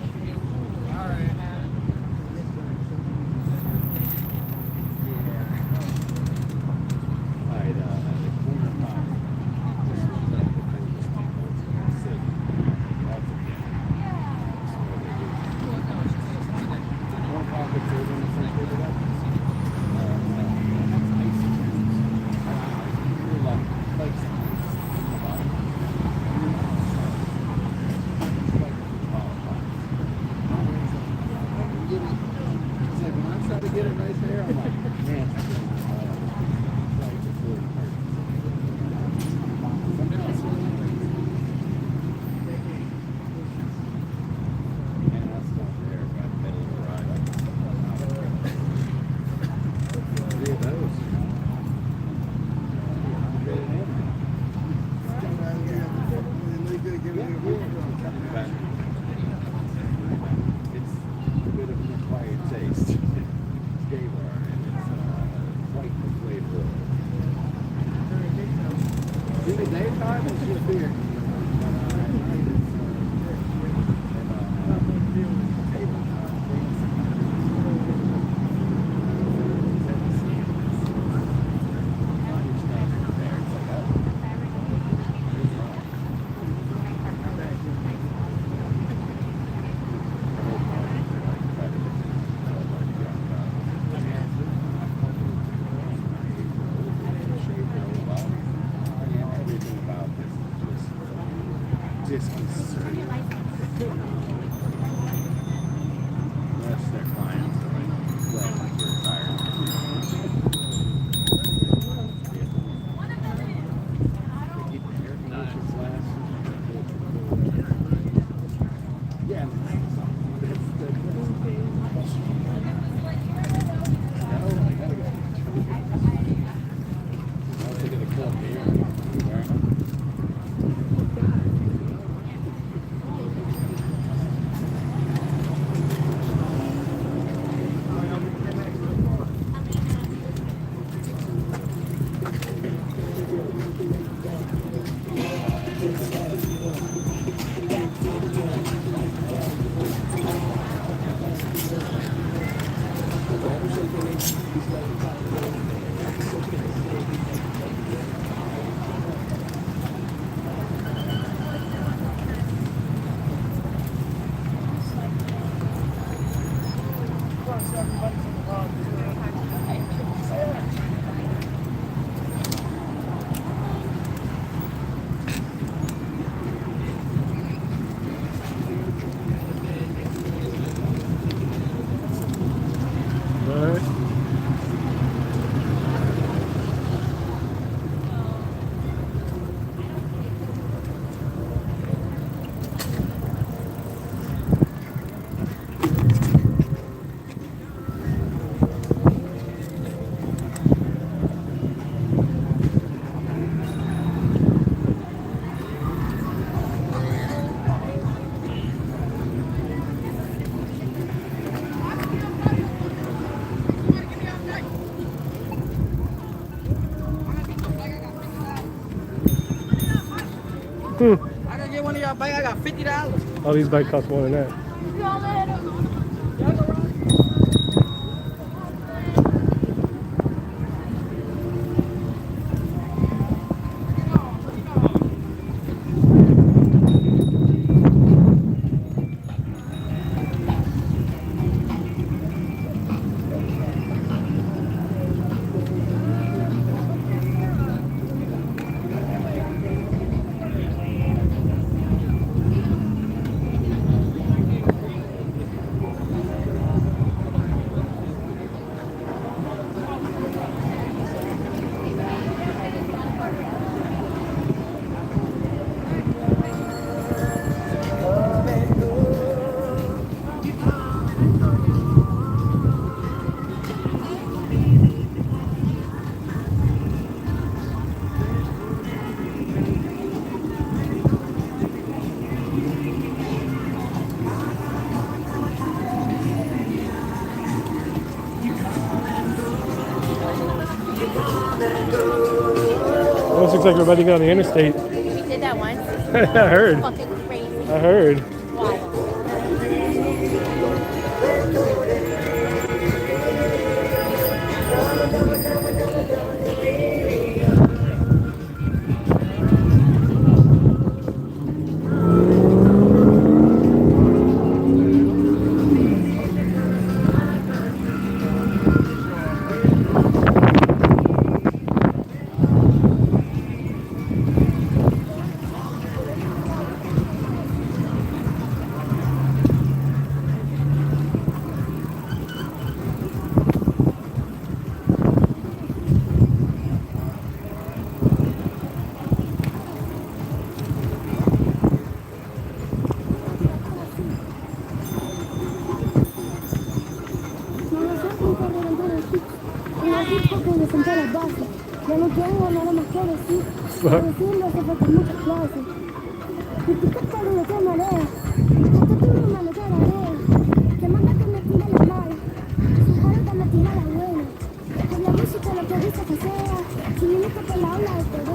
Hmm. I gotta get one of y'all bike. I got $50. All these bikes cost more than that. Almost looks like we're about to get on the interstate. We did that once. I heard. Fucking crazy. I heard. Wild. Ya no tengo nada más que decir. Decirlo se fue con muchas clases. Y tú te acuerdas de qué marea. Hasta tú misma me queda idea. Que manda que me tire la mala. Ojalá que me tire la buena. Con la música lo que dice que sea. Si viniste por la ola de TV.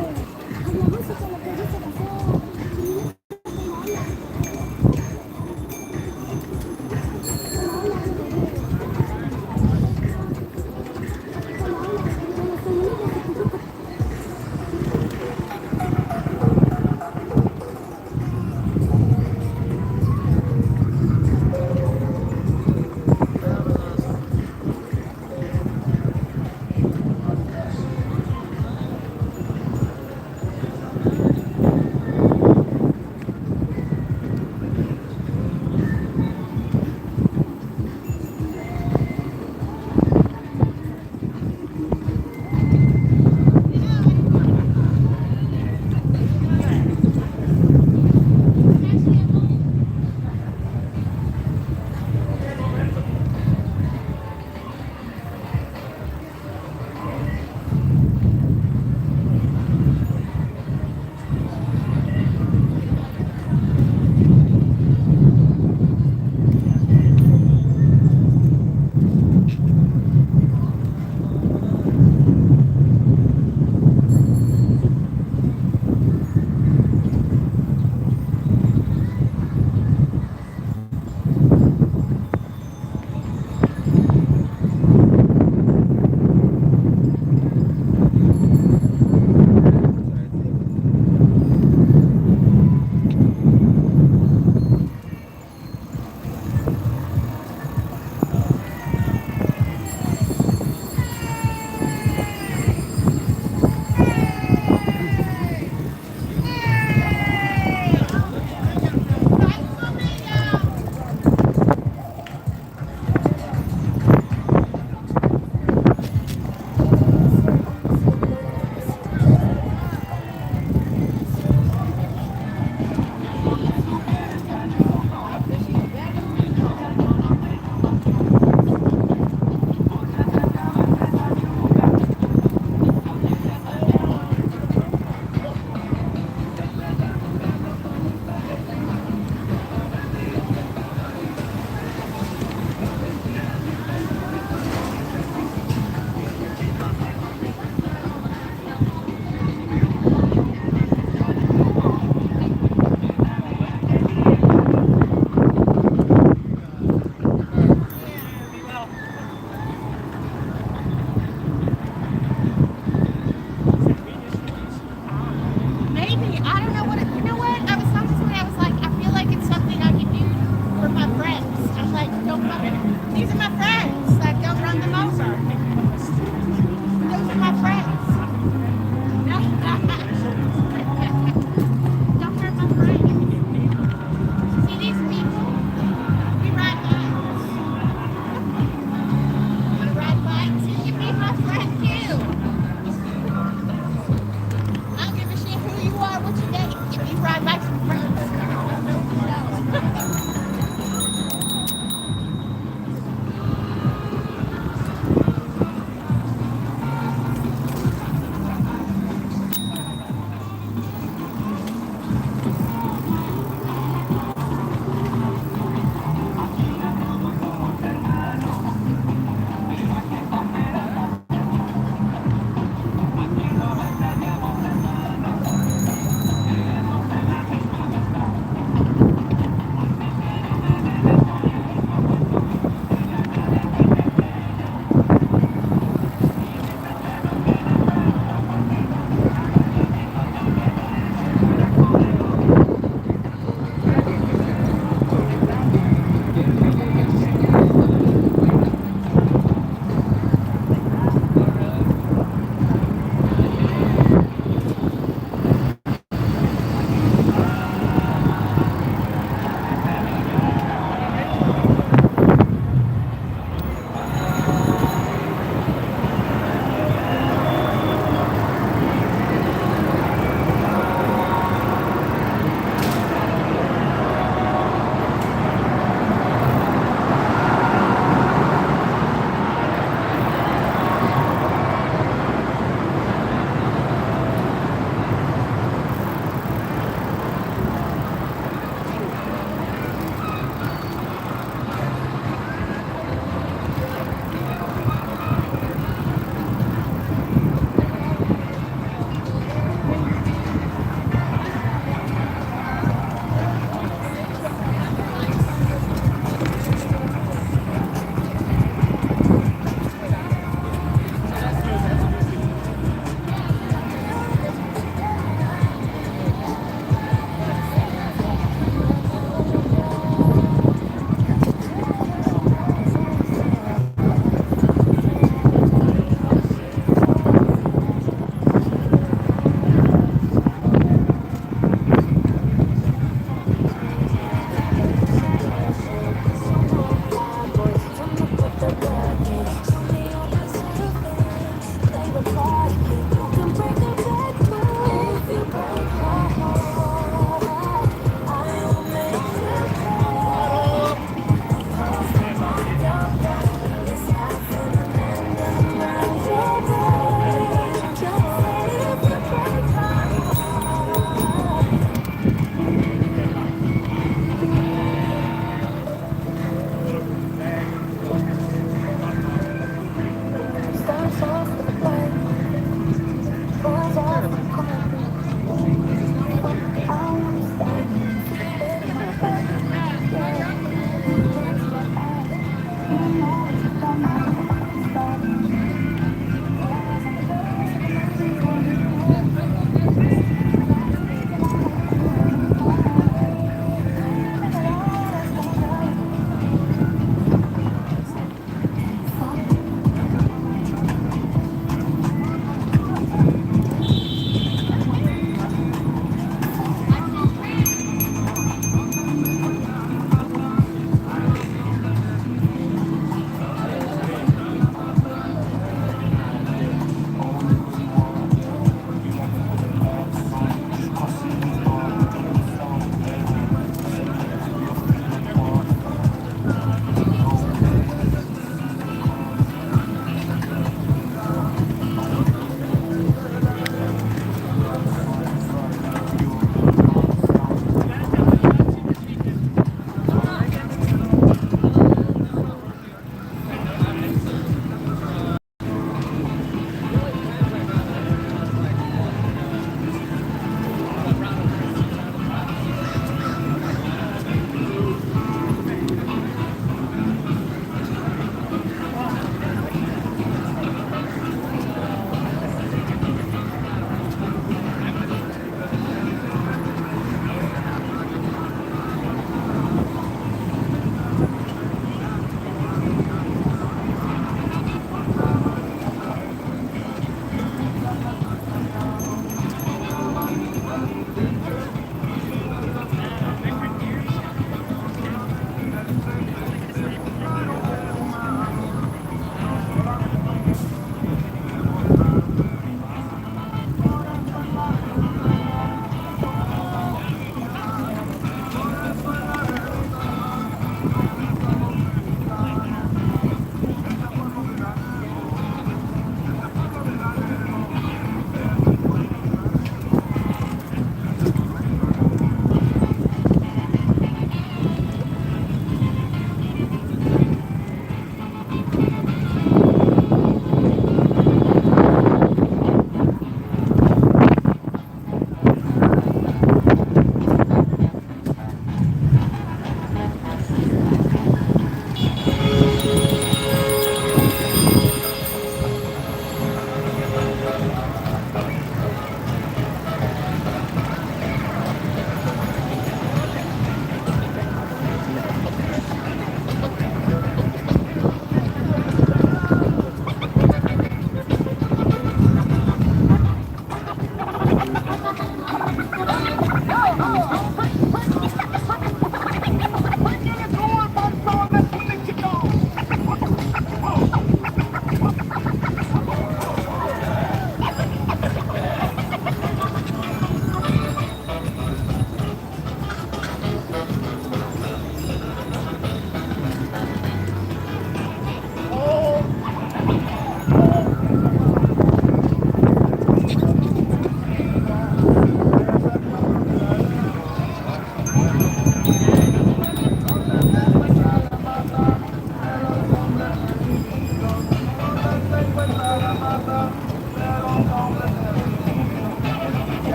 Con la música lo que dice que sea. Si viniste por la ola de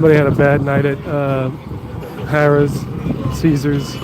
Somebody had a bad night at Harrah's, Caesars.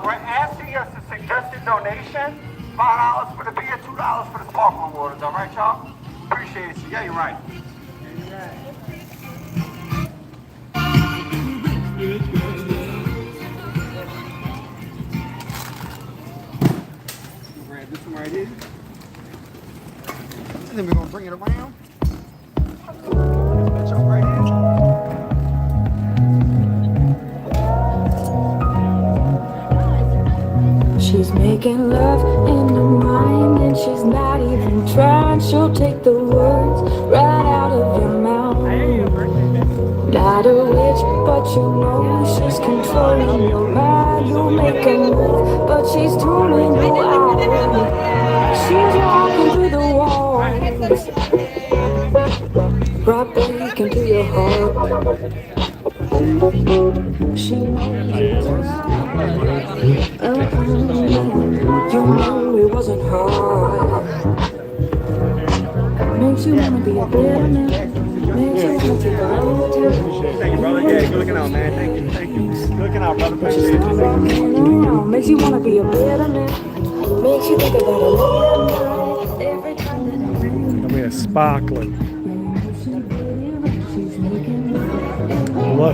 We're asking us a suggested donation. $5 for the beer, $2 for the sparkling waters. All right, y'all? Appreciate you. Yeah, you're right. Grab this one right here. And then we're going to bring it around. That y'all right here. She's making love in her mind and she's not even trying. She'll take the words right out of your mouth. Not a witch, but you know she's controlling your mind. You make a move, but she's tuning you out. She's walking through the walls, right back into your heart. She knows you know it wasn't hard. Makes you wanna be a better man. Makes you wanna take a road. Thank you, brother. Yeah, good looking out, man. Thank you. Thank you. Good looking out, brother. Appreciate you. Makes you wanna be a better man. Makes you think about a little night every time that it rains. I mean, it's sparkling. Hello.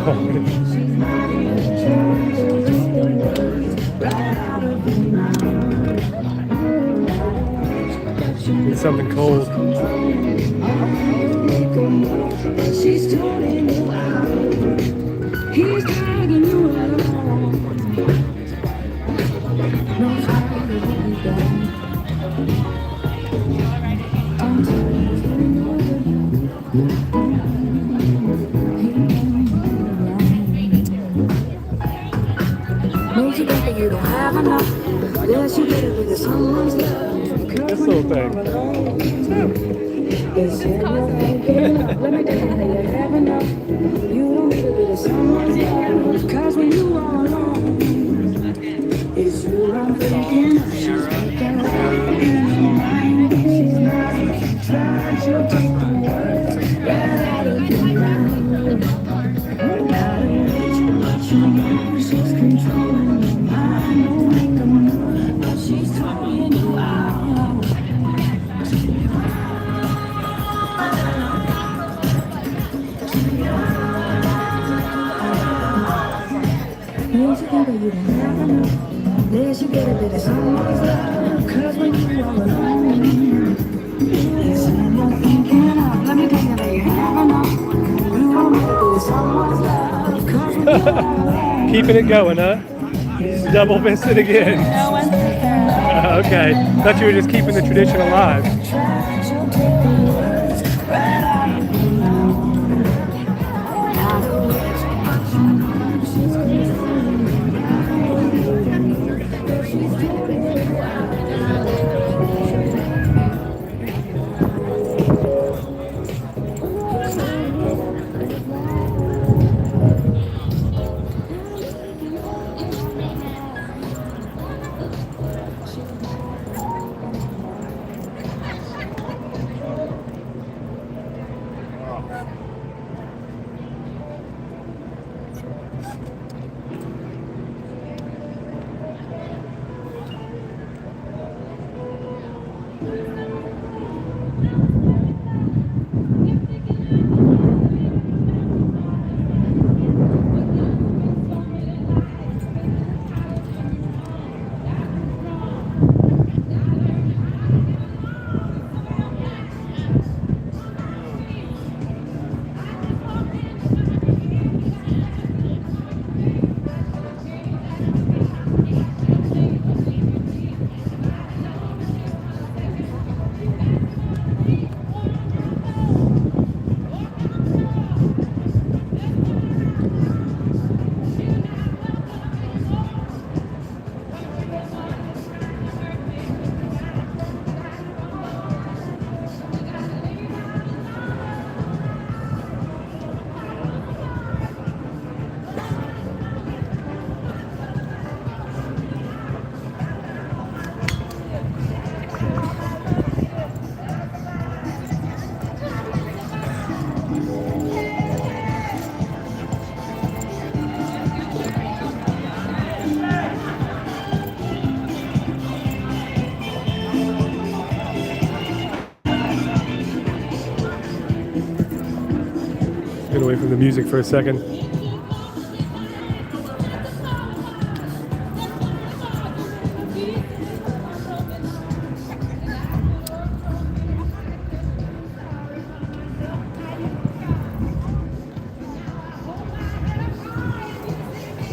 Need something cold. She's tuning you out. He's dragging you along. No time to hold you down. Makes you think that you don't have enough. Yes, you get it with someone's love. This little thing. Let me tell you that you have enough. You don't need a bit of someone's love. Cause when you are alone, it's you I'm thinking. She's making love in your mind. better, you don't never know. This you get a bit of someone's love. Cause when you're all alone, it's something you're thinking of. Let me tell you that you never know. You won't get a bit of someone's love. Cause when you're all alone. Keeping it going, huh? Double fisted again. No one's there. Okay. Thought you were just keeping the tradition alive. She'll take the words right out of your mouth. Not a witch, but you know she's crazy. She's doing it Get away from the music for a second.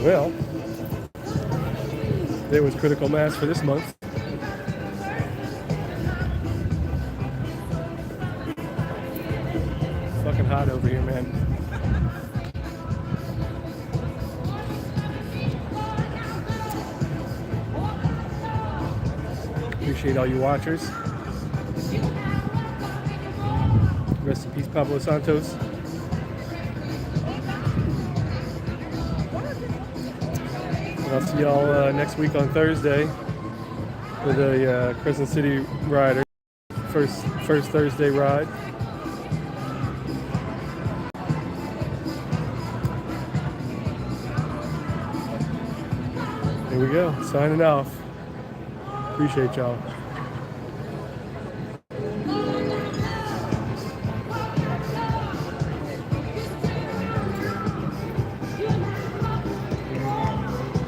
Well, there was Critical Mass for this month. Fucking hot over here, man. Appreciate all you watchers. Rest in peace, Pablo Santos. And I'll see y'all next week on Thursday for the Crescent City Rider. First Thursday ride. Here we go. Signing off. Appreciate y'all.